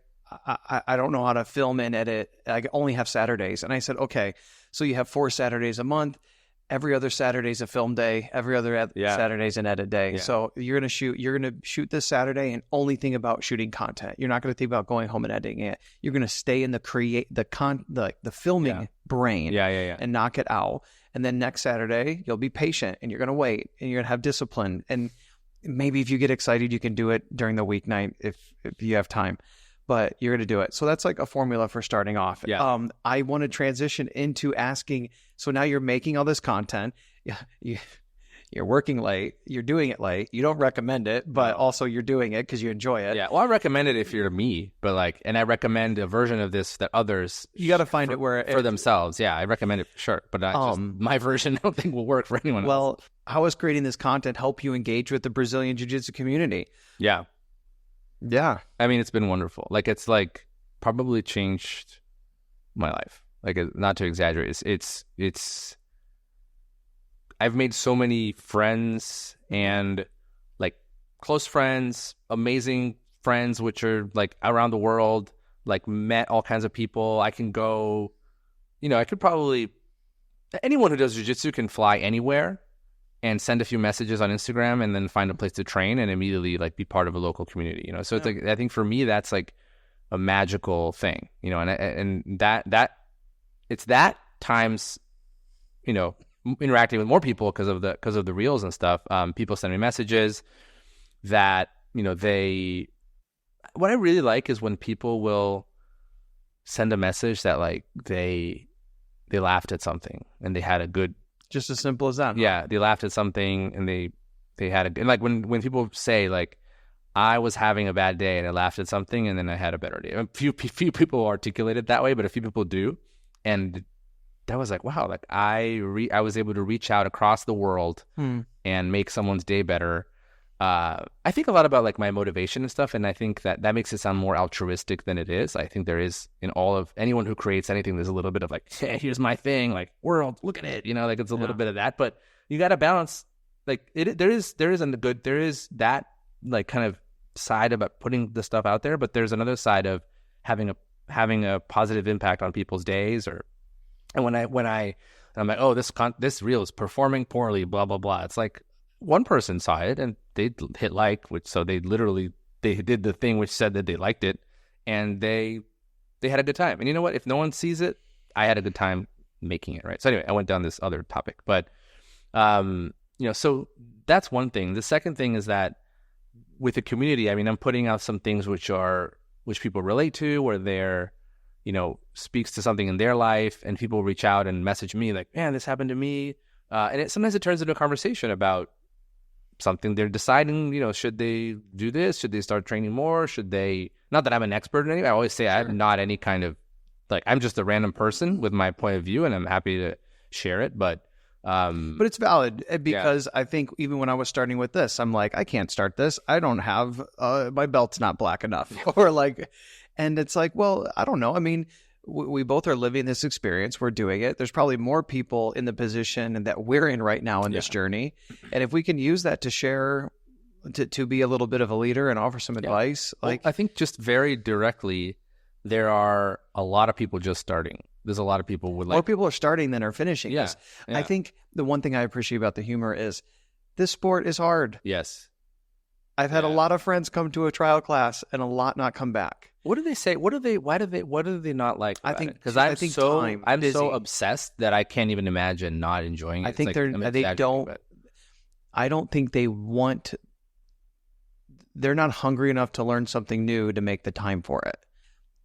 I don't know how to film and edit. I only have Saturdays. And I said, okay, so you have 4 Saturdays a month. Every other Saturday's a film day. Every other Saturday's an edit day. Yeah. So you're going to shoot this Saturday and only think about shooting content. You're not going to think about going home and editing it. You're going to stay in the filming brain and knock it out. And then next Saturday, you'll be patient and you're going to wait and you're going to have discipline. And maybe if you get excited, you can do it during the weeknight if you have time. But you're going to do it. So that's like a formula for starting off. Yeah. I want to transition into asking, so now you're making all this content. You're working late. You're doing it late. You don't recommend it, but also you're doing it because you enjoy it. Yeah. Well, I recommend it if you're me, but and I recommend a version of this that others... You got to find it for themselves. Yeah, I recommend it for sure. But my version I don't think will work for anyone else. Well, how has creating this content help you engage with the Brazilian Jiu-Jitsu community? Yeah. Yeah. I mean, it's been wonderful. It's probably changed my life. Not to exaggerate. It's I've made so many friends and close friends, amazing friends, which are around the world, met all kinds of people. I can go, I could probably, anyone who does jiu-jitsu can fly anywhere and send a few messages on Instagram and then find a place to train and immediately be part of a local community, So it's I think for me, that's a a magical thing, you know, and that it's that times, you know, interacting with more people because of the reels and stuff. People send me messages that, you know, what I really like is when people will send a message that like they laughed at something and they had a good, just as simple as that. Yeah, they laughed at something and they had and like when people say like, I was having a bad day and I laughed at something and then I had a better day. A few people articulate it that way, but a few people do. And that was like, wow, like I was able to reach out across the world and make someone's day better. I think a lot about like my motivation and stuff, and I think that makes it sound more altruistic than it is. I think there is, in all of anyone who creates anything, there's a little bit of like, hey, here's my thing, like world, look at it, you know, like it's a little bit of that, but you got to balance like there is that like kind of side about putting the stuff out there, but there's another side of having a positive impact on people's days. And when I'm like, oh, this reel is performing poorly, blah blah blah. It's like one person saw it and they hit like, which so they did the thing which said that they liked it, and they had a good time. And you know what? If no one sees it, I had a good time making it, right? So anyway, I went down this other topic, but you know, so that's one thing. The second thing is that with the community, I mean, I'm putting out some things which people relate to, where they're, you know, speaks to something in their life, and people reach out and message me like, man, this happened to me. And sometimes it turns into a conversation about something they're deciding, you know, should they do this? Should they start training more? Should they, not that I'm an expert in anything. I always say I'm not any kind of, like, I'm just a random person with my point of view and I'm happy to share it. But it's valid because I think even when I was starting with this, I'm like, I can't start this. I don't have, my belt's not black enough or like, and it's like, well, I don't know. I mean, we both are living this experience. We're doing it. There's probably more people in the position that we're in right now in this journey. And if we can use that to share, to be a little bit of a leader and offer some advice, like, well, I think just very directly, there are a lot of people just starting. There's a lot of people with like, more people are starting than are finishing. Yeah. I think the one thing I appreciate about the humor is this sport is hard. Yes. I've had a lot of friends come to a trial class and a lot not come back. What do they say? What do they not like? I think because I'm so obsessed that I can't even imagine not enjoying it. I think I don't think they want. They're not hungry enough to learn something new to make the time for it.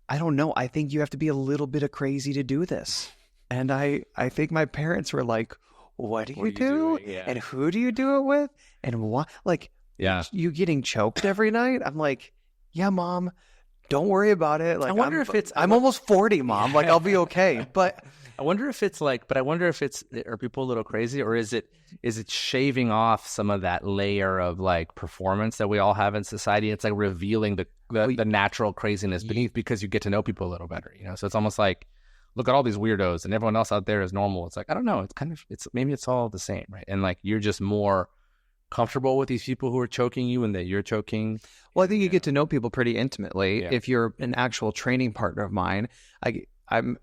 I don't know. I think you have to be a little bit of crazy to do this. And I think my parents were like, "What do you do? And who do you do it with? And what? Like, you getting choked every night?" I'm like, "Yeah, Mom. Don't worry about it." Like, I'm almost 40, Mom. Like, I'll be okay. But I wonder if it's are people a little crazy, or is it shaving off some of that layer of like performance that we all have in society? It's like revealing the natural craziness beneath, because you get to know people a little better, you know? So it's almost like, look at all these weirdos and everyone else out there is normal. It's like, I don't know. Maybe it's all the same, right? And like, you're just more comfortable with these people who are choking you and that you're choking. Well, I think you get to know people pretty intimately. If you're an actual training partner of mine, I'm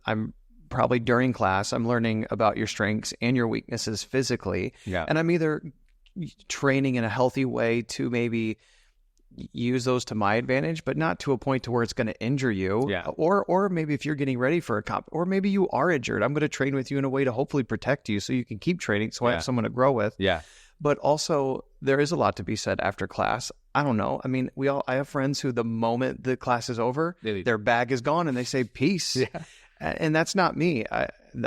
probably during class, I'm learning about your strengths and your weaknesses physically. Yeah. And I'm either training in a healthy way to maybe use those to my advantage, but not to a point to where it's going to injure you. Yeah. Or maybe if you're getting ready for a comp, or maybe you are injured, I'm going to train with you in a way to hopefully protect you so you can keep training. So I have someone to grow with. Yeah. But also, there is a lot to be said after class. I don't know. I mean, I have friends who the moment the class is over, their bag is gone and they say, peace. Yeah. And that's not me.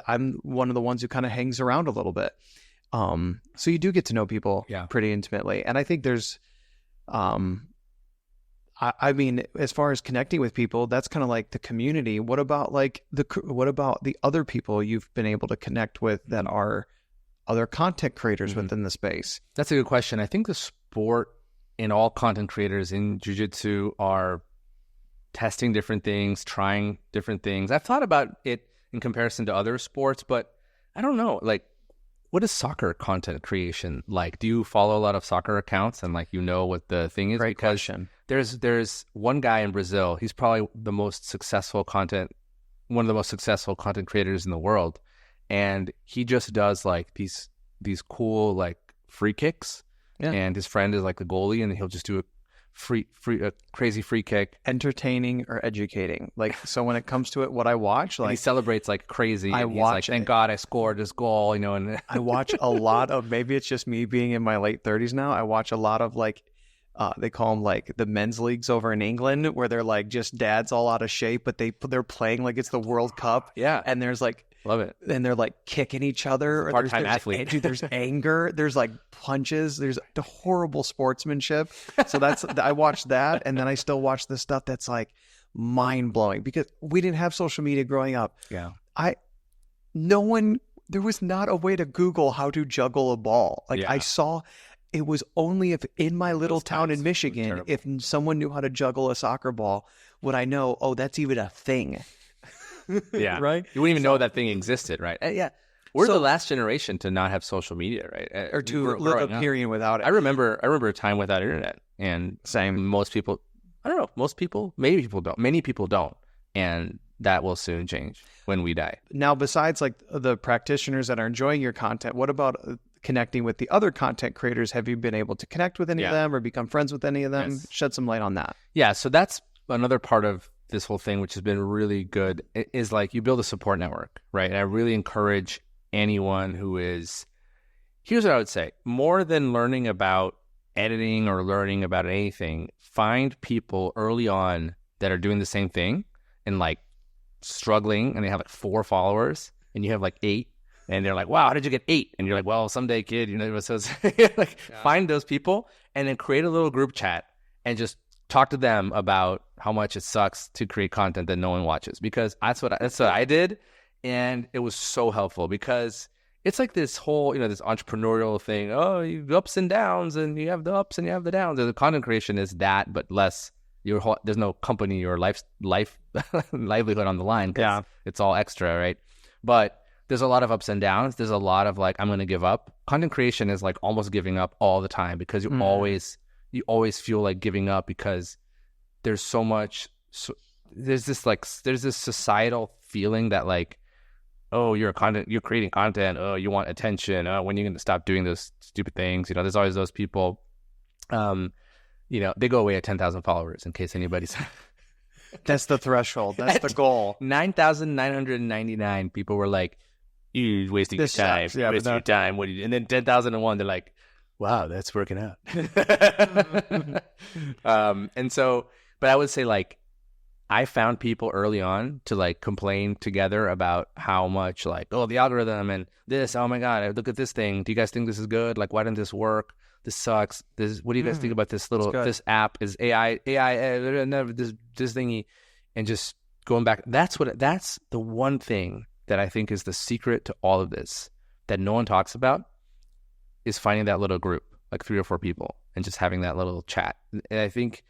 I'm one of the ones who kind of hangs around a little bit. So you do get to know people pretty intimately. And I think there's, I mean, as far as connecting with people, that's kind of like the community. What about the other people you've been able to connect with that are other content creators within the space? That's a good question. I think the sport and all content creators in Jiu-Jitsu are testing different things, trying different things. I've thought about it in comparison to other sports, but I don't know. Like, what is soccer content creation like? Do you follow a lot of soccer accounts and like, you know what the thing is? Great question. There's one guy in Brazil. He's probably one of the most successful content creators in the world. And he just does like these cool like free kicks, and his friend is like the goalie, and he'll just do crazy free kick. Entertaining or educating. Like, so when it comes to it, what I watch, And he like, celebrates like crazy. I and he's watch like, thank God I scored this goal, you know. And I watch a lot of, maybe it's just me being in my late 30s now. I watch a lot of like, they call them like the men's leagues over in England, where they're like just dads all out of shape, but they're playing like it's the World Cup. Yeah. And there's like, love it. and they're like kicking each other. Or Part-time there's athlete. Dude, there's anger. There's like punches. There's the horrible sportsmanship. So I watch that, and then I still watch the stuff that's like mind blowing, because we didn't have social media growing up. Yeah. There was not a way to Google how to juggle a ball. Like, Yeah. I saw, it was only if in my little town in Michigan, if someone knew how to juggle a soccer ball, would I know, oh, that's even a thing. Yeah. Right? You wouldn't even know that thing existed, right? Yeah. We're the last generation to not have social media, right? Or to live a period without it. I remember a time without internet, and Same. most people, I don't know, most people, maybe people don't, many people don't, and that will soon change when we die. Now, besides like the practitioners that are enjoying your content, what about connecting with the other content creators? Have you been able to connect with any of them or become friends with any of them? Yes. Shed some light on that. Yeah, so that's another part of this whole thing, which has been really good, is like you build a support network, right? And I really encourage anyone who is, here's what I would say, more than learning about editing or learning about anything, find people early on that are doing the same thing and like struggling, and they have like 4 followers and you have like 8, and they're like, wow, how did you get 8? And you're like, well, someday, kid, you know. So find those people and then create a little group chat and just talk to them about how much it sucks to create content that no one watches, because that's what I did. And it was so helpful, because it's like this whole, you know, this entrepreneurial thing. Oh, you ups and downs, and you have the ups and you have the downs. The content creation is that, but less. There's no company or life livelihood on the line. Yeah, it's all extra, right? But there's a lot of ups and downs. There's a lot of like, I'm going to give up. Content creation is like almost giving up all the time, because you always feel like giving up, because there's so much. There's this societal feeling that like, oh, you're creating content. Oh, you want attention. Oh, when are you going to stop doing those stupid things? You know, there's always those people. You know, they go away at 10,000 followers, in case anybody's. That's the threshold. That's the goal. 9,999 people were like, "You're wasting your time. Yeah, wasting your time. What do you?" And then 10,001, they're like, "Wow, that's working out." And so, but I would say like, I found people early on to like complain together about how much like, oh, the algorithm and this. Oh my God, look at this thing. Do you guys think this is good? Like, why didn't this work? This sucks. What do you guys think about this this app? Is AI this thingy? And just going back, that's the one thing that I think is the secret to all of this that no one talks about, is finding that little group, like 3 or 4 people, and just having that little chat. And I think,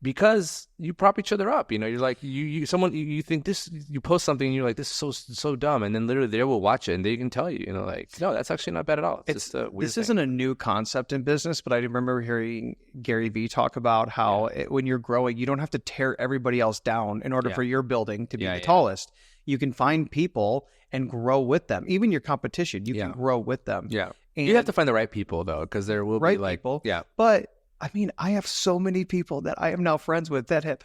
because you prop each other up, you know, you're like, you think this, you post something and you're like, this is so dumb, and then literally they will watch it and they can tell you, you know, like, no, that's actually not bad at all. It's just a weird thing. Isn't a new concept in business, but I remember hearing Gary Vee talk about how when you're growing, you don't have to tear everybody else down in order for your building to be the tallest. You can find people and grow with them. Even your competition, you can grow with them. Yeah. And you have to find the right people though, because there will be like people. Yeah. But I mean, I have so many people that I am now friends with that have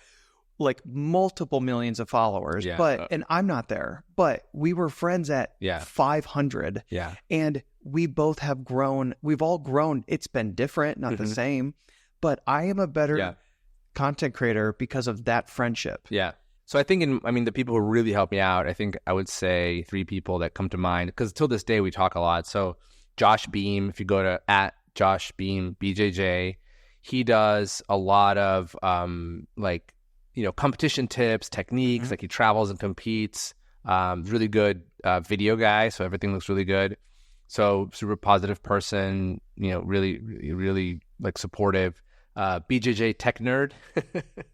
like multiple millions of followers, and I'm not there, but we were friends at 500. Yeah. And we both have grown. We've all grown. It's been different, not the same, but I am a better content creator because of that friendship. Yeah. So I think the people who really helped me out, I think I would say 3 people that come to mind, because till this day we talk a lot. So Josh Beam, if you go to @JoshBeam BJJ, he does a lot of like, you know, competition tips, techniques. Like, he travels and competes. Really good video guy, so everything looks really good. So super positive person, you know, really, really like supportive. BJJ Tech Nerd,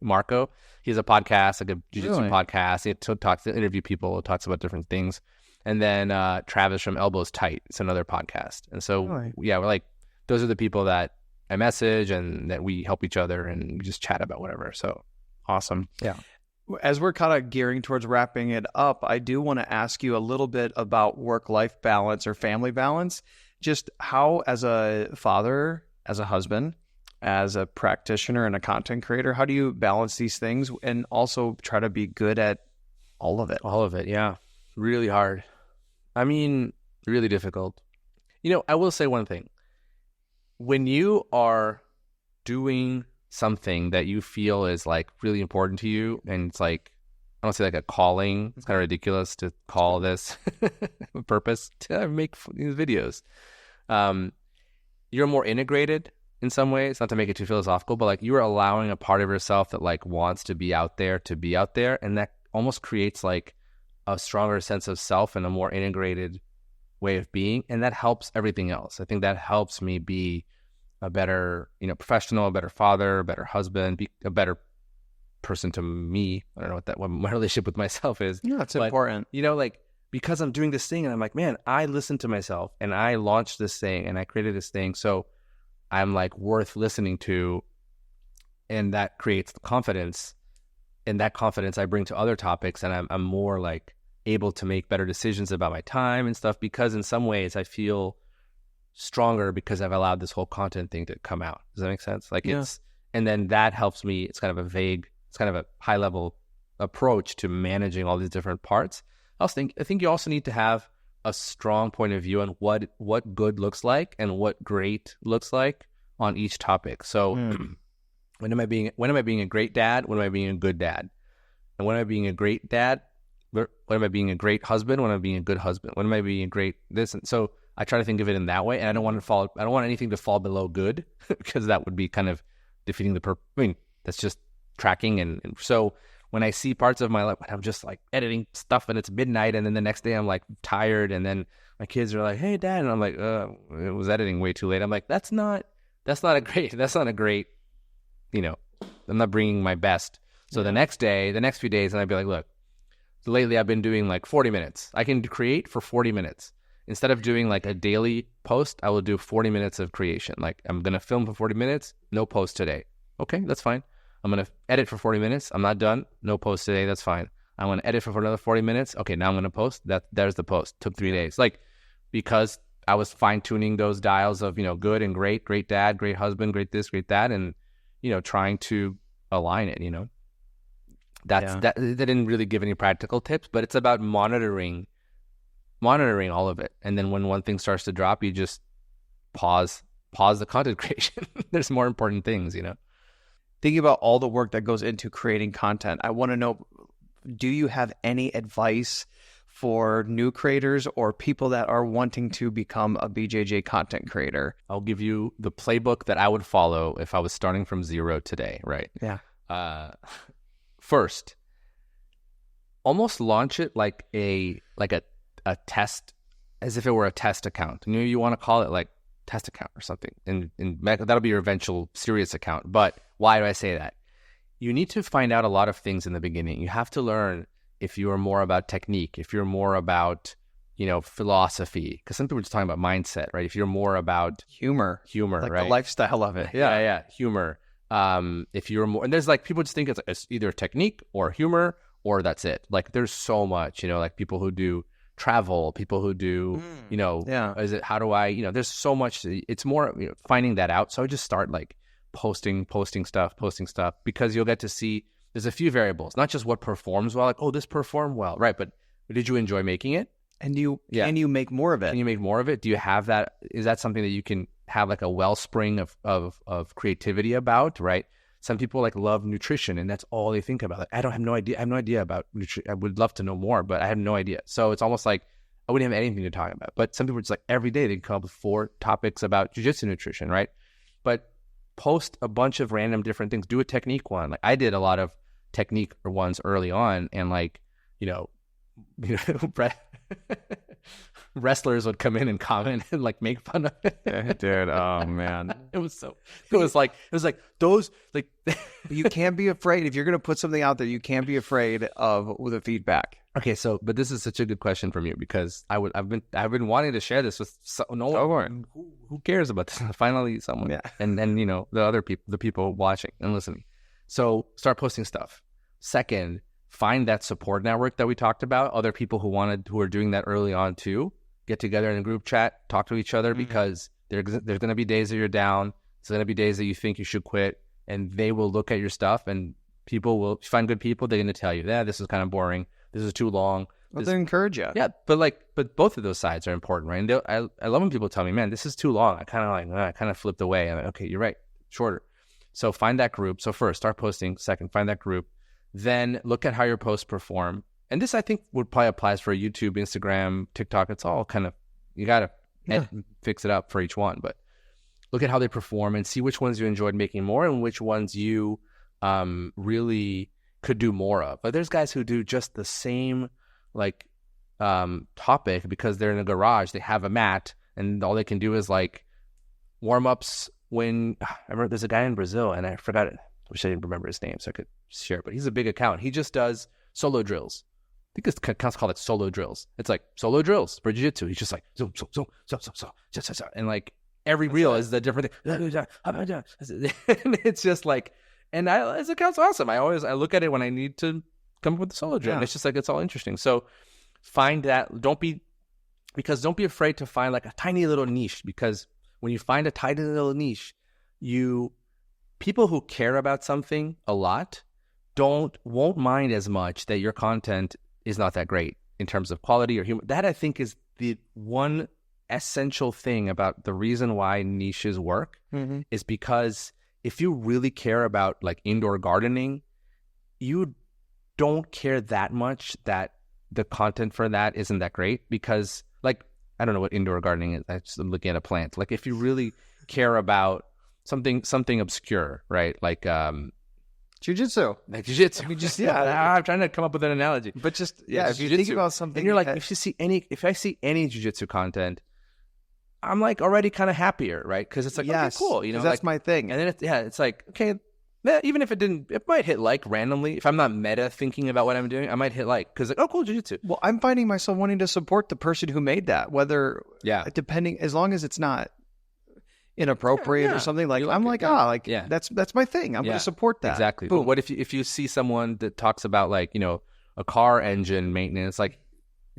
Marco. He has a podcast, like a jiu-jitsu podcast. He talks to interview people, talks about different things. And then Travis from Elbows Tight. It's another podcast. And so we're like, those are the people that I message and that we help each other and we just chat about whatever. So awesome. Yeah. As we're kind of gearing towards wrapping it up, I do want to ask you a little bit about work-life balance or family balance. Just how, as a father, as a husband, as a practitioner and a content creator? How do you balance these things and also try to be good at all of it? All of it, yeah. Really hard. I mean, really difficult. I will say one thing. When you are doing something that you feel is like really important to you, and it's like, I don't say like a calling. It's kind of ridiculous to call this a purpose to make these videos. You're more integrated in some ways, not to make it too philosophical, but like you are allowing a part of yourself that like wants to be out there, and that almost creates like a stronger sense of self and a more integrated way of being, and that helps everything else. I think that helps me be a better, professional, a better father, a better husband, be a better person to me. I don't know what my relationship with myself is. Yeah, it's important. Like because I'm doing this thing and I'm like, man, I listened to myself and I launched this thing and I created this thing, so I'm like worth listening to, and that creates confidence. And that confidence I bring to other topics, and I'm more like able to make better decisions about my time and stuff, because in some ways I feel stronger because I've allowed this whole content thing to come out. Does that make sense? Like and then that helps me. It's kind of a high level approach to managing all these different parts. I think you also need to have a strong point of view on what good looks like and what great looks like on each topic. So when am I being a great dad? When am I being a good dad? And when am I being a great dad? When am I being a great husband? When am I being a good husband? When am I being a great this? And so I try to think of it in that way, and I don't want anything to fall below good because that would be kind of defeating the purpose. I mean, that's just tracking. And so when I see parts of my life, when I'm just like editing stuff and it's midnight, and then the next day I'm like tired, and then my kids are like, "Hey, Dad," and I'm like, "It was editing way too late." I'm like, that's not a great. I'm not bringing my best. So the next few days, and I'd be like, look, lately I've been doing like 40 minutes. I can create for 40 minutes. Instead of doing like a daily post, I will do 40 minutes of creation. Like I'm going to film for 40 minutes, no post today. Okay, that's fine. I'm going to edit for 40 minutes. I'm not done. No post today. That's fine. I'm going to edit for another 40 minutes. Okay, now I'm going to post. There's the post. Took 3 days. Like, because I was fine tuning those dials of, good and great dad, great husband, great this, great that. And, trying to align it, that didn't really give any practical tips, but it's about monitoring all of it. And then when one thing starts to drop, you just pause the content creation. There's more important things, Thinking about all the work that goes into creating content, I want to know, do you have any advice for new creators or people that are wanting to become a BJJ content creator? I'll give you the playbook that I would follow if I was starting from zero today, right? Yeah. First, almost launch it like a test, as if it were a test account. You want to call it like test account or something, and that'll be your eventual serious account. But why do I say that? You need to find out a lot of things in the beginning. You have to learn if you are more about technique, if you're more about, philosophy, because some people are just talking about mindset, right? If you're more about humor, like right? The lifestyle of it. Yeah, humor. If you're more, and there's like, people just think it's either technique or humor, or that's it. Like there's so much, like people who do travel, people who do, is it, how do I, there's so much. It's more finding that out. So I just start like posting stuff, because you'll get to see there's a few variables, not just what performs well, like, oh, this performed well, right? But did you enjoy making it? And can you make more of it? Can you make more of it? Do you have that? Is that something that you can have like a wellspring of creativity about, right? Some people like love nutrition and that's all they think about. Like, I have no idea about nutrition. I would love to know more, but I have no idea. So it's almost like I wouldn't have anything to talk about. But some people are just like every day they come up with 4 topics about jiu-jitsu nutrition, right? But post a bunch of random different things. Do a technique one. Like I did a lot of technique ones early on, and like, wrestlers would come in and comment and like make fun of it. Dude, oh man. It was like those, like you can't be afraid. If you're going to put something out there, you can't be afraid of the feedback. Okay, so but this is such a good question from you, because I've been wanting to share this with no one. Who cares about this? Finally, someone. Yeah. And then the other people, the people watching and listening. So start posting stuff. Second, find that support network that we talked about. Other people who are doing that early on too. Get together in a group chat, talk to each other, because there's going to be days that you're down. There's going to be days that you think you should quit, and they will look at your stuff, and people will find good people. They're going to tell you, yeah, this is kind of boring. This is too long. Well, they encourage you. Yeah, but both of those sides are important, right? And I love when people tell me, man, this is too long. I kind of flipped away. I'm like, okay, you're right, shorter. So find that group. So first, start posting. Second, find that group. Then look at how your posts perform. And this, I think, would probably applies for YouTube, Instagram, TikTok. It's all kind of, you got to fix it up for each one. But look at how they perform and see which ones you enjoyed making more and which ones you really could do more of. But there's guys who do just the same topic because they're in a garage. They have a mat, and all they can do is like warm-ups. When I remember there's a guy in Brazil, and I forgot it. I wish I didn't remember his name so I could share it, but he's a big account. He just does solo drills. I think this account's called it solo drills. It's like solo drills for jiu-jitsu. He's just like zoom, zoom, zoom, zoom, zoom, zoom, zoom, zoom. And like every reel is the different thing. And it's just like, and this account's awesome. I look at it when I need to come up with the solo drill. And it's just like, it's all interesting. So find that. Don't be afraid to find like a tiny little niche, because when you find a tiny little niche, people who care about something a lot won't mind as much that your content is not that great in terms of quality or humor. That, I think, is the one essential thing about the reason why niches work, is because if you really care about like indoor gardening, you don't care that much that the content for that isn't that great, because like, I don't know what indoor gardening is. I'm just looking at a plant. Like if you really care about something obscure, right? Like Jiu-Jitsu. Like jiu-jitsu. I mean, just I'm trying to come up with an analogy. But just if you think about something, and you're like, if I see any jiu-jitsu content, I'm like already kind of happier, right? Because it's like, okay, cool, you know, that's like, my thing. And then it's like, okay, even if it might hit like randomly. If I'm not meta thinking about what I'm doing, I might hit like, because like, oh, cool, jiu-jitsu. Well, I'm finding myself wanting to support the person who made that, whether depending, as long as it's not inappropriate or something, like I'm like, that's my thing. I'm going to support that. Exactly. Boom. But what if you see someone that talks about like, you know, a car engine maintenance, like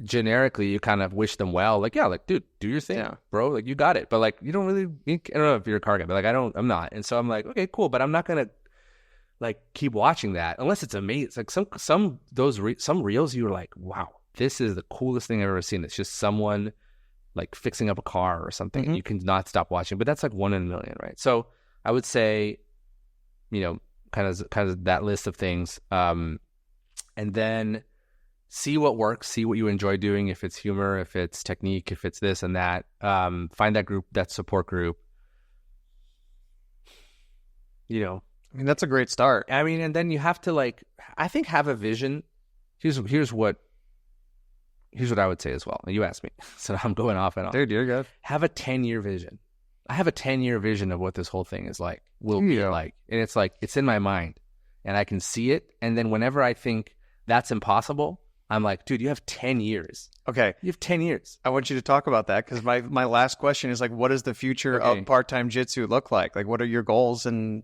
generically you kind of wish them well, like, yeah, like, dude, do your thing, bro, like you got it. But like, you don't really, I don't know if you're a car guy, but like I'm not. And so I'm like, okay, cool, but I'm not going to like keep watching that unless it's amazing. It's like some reels you're like, wow, this is the coolest thing I've ever seen. It's just someone like fixing up a car or something, and you can not stop watching. But that's like 1 in a million, right? So I would say, you know, kind of that list of things, and then see what works, see what you enjoy doing. If it's humor, if it's technique, if it's this and that, find that group, that support group. You know, I mean, that's a great start. I mean, and then you have to like, I think, have a vision. Here's what I would say as well. You asked me, so I'm going off and on. Dude, you're good. Have a 10-year vision. I have a 10-year vision of what this whole thing is like, be like. And it's like, it's in my mind and I can see it. And then whenever I think that's impossible, I'm like, dude, you have 10 years. Okay. You have 10 years. I want you to talk about that, because my last question is like, what does the future of part-time jiu-jitsu look like? Like, what are your goals, and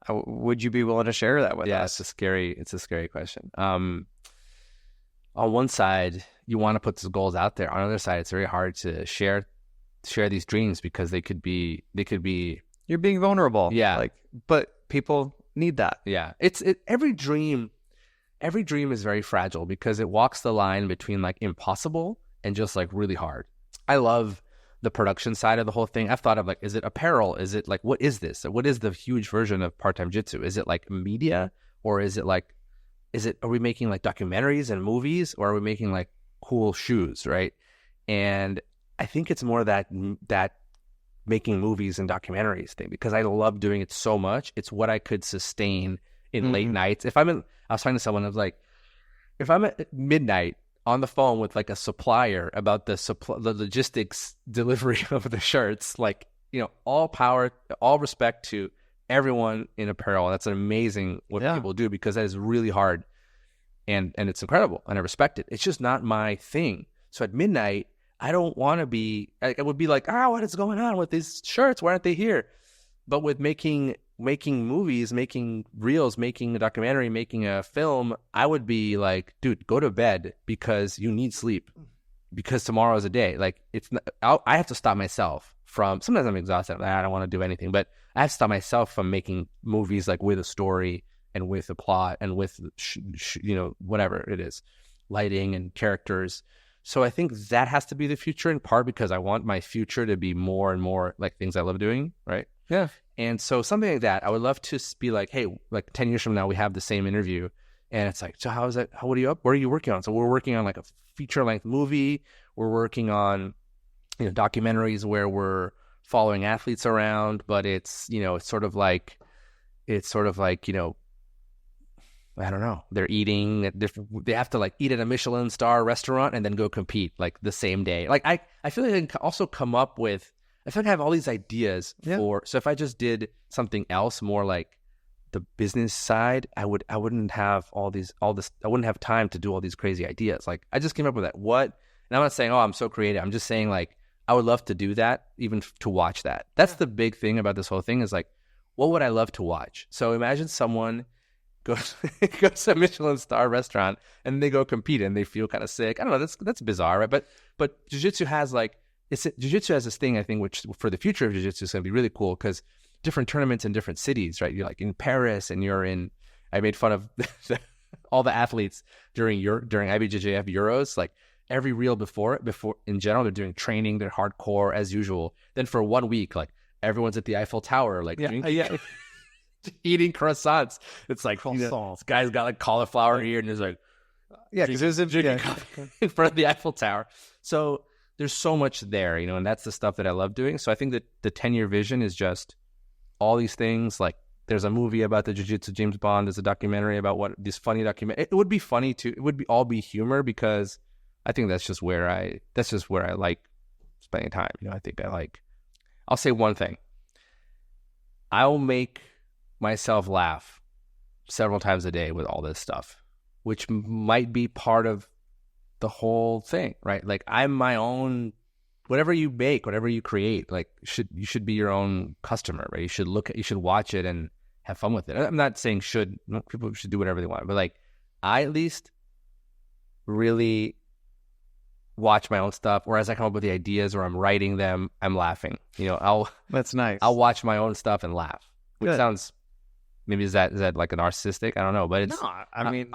would you be willing to share that with us? Yeah, it's a scary question. On one side, you want to put those goals out there. On the other side, it's very hard to share these dreams, because they could be you're being vulnerable. Yeah. Like, but people need that. Yeah. Every dream is very fragile, because it walks the line between like impossible and just like really hard. I love the production side of the whole thing. I've thought of like, is it apparel? Is it like, what is this? What is the huge version of part-time jiu-jitsu? Is it like media, or is it like, are we making like documentaries and movies, or are we making like cool shoes, right? And I think it's more that making movies and documentaries thing, because I love doing it so much. It's what I could sustain in late nights. I was talking to someone, I was like, if I'm at midnight on the phone with like a supplier about the logistics delivery of the shirts, like, you know, all power, all respect to everyone in apparel. That's amazing what people do, because that is really hard, and it's incredible, and I respect it. It's just not my thing. So at midnight, I don't want to be, I would be like, what is going on with these shirts? Why aren't they here? But with making movies, making reels, making a documentary, making a film, I would be like, dude, go to bed, because you need sleep, because tomorrow is a day. Like, it's not, I have to stop myself from, sometimes I'm exhausted. I don't want to do anything, but I have to stop myself from making movies like with a story and with a plot and with, whatever it is, lighting and characters. So I think that has to be the future, in part because I want my future to be more and more like things I love doing, right? Yeah. And so something like that, I would love to be like, hey, like 10 years from now, we have the same interview. And it's like, so how is that? What are you up? What are you working on? So we're working on like a feature length movie. We're working on, documentaries where we're following athletes around, but it's sort of like, I don't know. They're eating at different. They have to like eat at a Michelin star restaurant and then go compete like the same day. Like I feel like I can also come up with. I feel like I have all these ideas for. So if I just did something else more like the business side, I wouldn't have all this. I wouldn't have time to do all these crazy ideas. Like I just came up with that. What? And I'm not saying, oh, I'm so creative. I'm just saying like I would love to do that, even to watch that. That's the big thing about this whole thing is like, what would I love to watch? So imagine someone goes to a Michelin star restaurant and they go compete and they feel kind of sick. I don't know. That's bizarre, right? But jiu-jitsu has jiu-jitsu has this thing, I think, which for the future of jiu-jitsu is going to be really cool because different tournaments in different cities, right? You're like in Paris and I made fun of all the athletes during IBJJF Euros. Like every reel before in general, they're doing training, they're hardcore as usual. Then for 1 week, like everyone's at the Eiffel Tower, like drinking, eating croissants. It's like, this guy's got like cauliflower here and there's like, because it was drinking coffee in front of the Eiffel Tower. So there's so much there, and that's the stuff that I love doing. So I think that the 10-year vision is just all these things. Like there's a movie about the Jiu-Jitsu James Bond. There's a documentary about this funny documentary. It would be funny too. It would all be humor because I think that's just where I like spending time. I think I'll say one thing. I'll make myself laugh several times a day with all this stuff, which might be part of the whole thing, right? Like I'm my own, whatever you make, whatever you create, like you should be your own customer, right? You should watch it and have fun with it. I'm not saying people should do whatever they want, but like I at least really watch my own stuff, or as I come up with the ideas or I'm writing them, I'm laughing. That's nice. I'll watch my own stuff and laugh. Which sounds, maybe is that like a narcissistic? I don't know, but it's. No, I mean,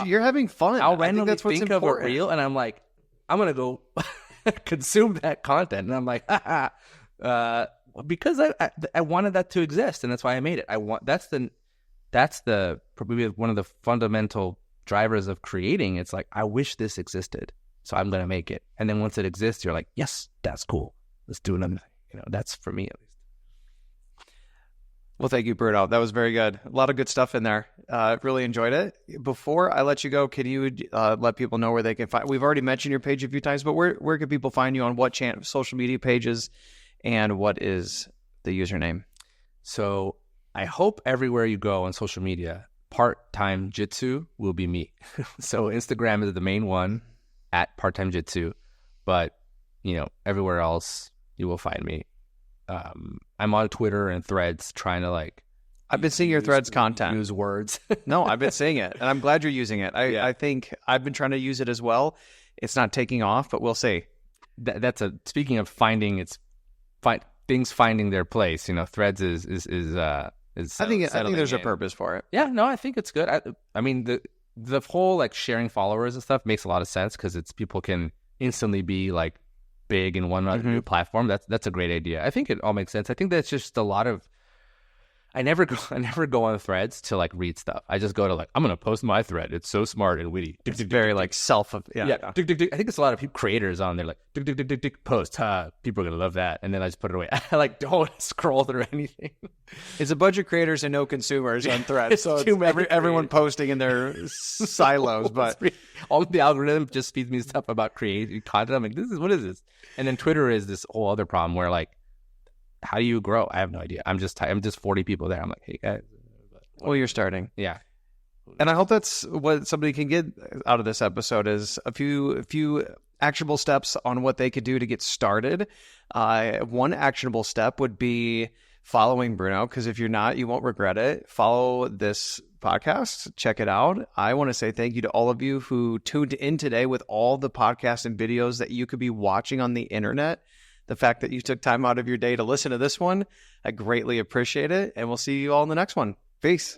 you're having fun. I'll randomly that's think of a reel, and I'm like, I'm gonna go consume that content, and I'm like, because I wanted that to exist, and that's why I made it. That's probably one of the fundamental drivers of creating. It's like I wish this existed, so I'm gonna make it, and then once it exists, you're like, yes, that's cool. Let's do another thing. That's for me at least. Well, thank you, Bruno. That was very good. A lot of good stuff in there. Really enjoyed it. Before I let you go, can you let people know where they can find? We've already mentioned your page a few times, but where can people find you on what social media pages, and what is the username? So I hope everywhere you go on social media, Part-Time Jitsu will be me. So Instagram is the main one at Part-Time Jitsu, but everywhere else you will find me. I'm on Twitter and Threads trying to I've been seeing your Threads content. Use words. No, I've been seeing it, and I'm glad you're using it. I think I've been trying to use it as well. It's not taking off, but we'll see. Speaking of things finding their place. Threads is I think there's a purpose for it. Yeah, no, I think it's good. I mean the whole sharing followers and stuff makes a lot of sense because it's people can instantly be big in one new platform. That's a great idea. I think it all makes sense. I think that's just a lot of. I never go on Threads to read stuff. I just go to I'm gonna post my thread. It's so smart and witty. It's very self. Yeah. I think it's a lot of creators on there post. People are gonna love that, and then I just put it away. I don't scroll through anything. It's a bunch of creators and no consumers on Threads. So it's everyone posting in their silos. But all the algorithm just feeds me stuff about creating content. I'm like, what is this? And then Twitter is this whole other problem where how do you grow? I have no idea. I'm just 40 people there. I'm like, hey guys. Well, you're starting. Yeah. And I hope that's what somebody can get out of this episode is a few actionable steps on what they could do to get started. One actionable step would be following Bruno, because if you're not, you won't regret it. Follow this podcast. Check it out. I want to say thank you to all of you who tuned in today with all the podcasts and videos that you could be watching on the internet. the fact that you took time out of your day to listen to this one. I greatly appreciate it. And we'll see you all in the next one. Peace.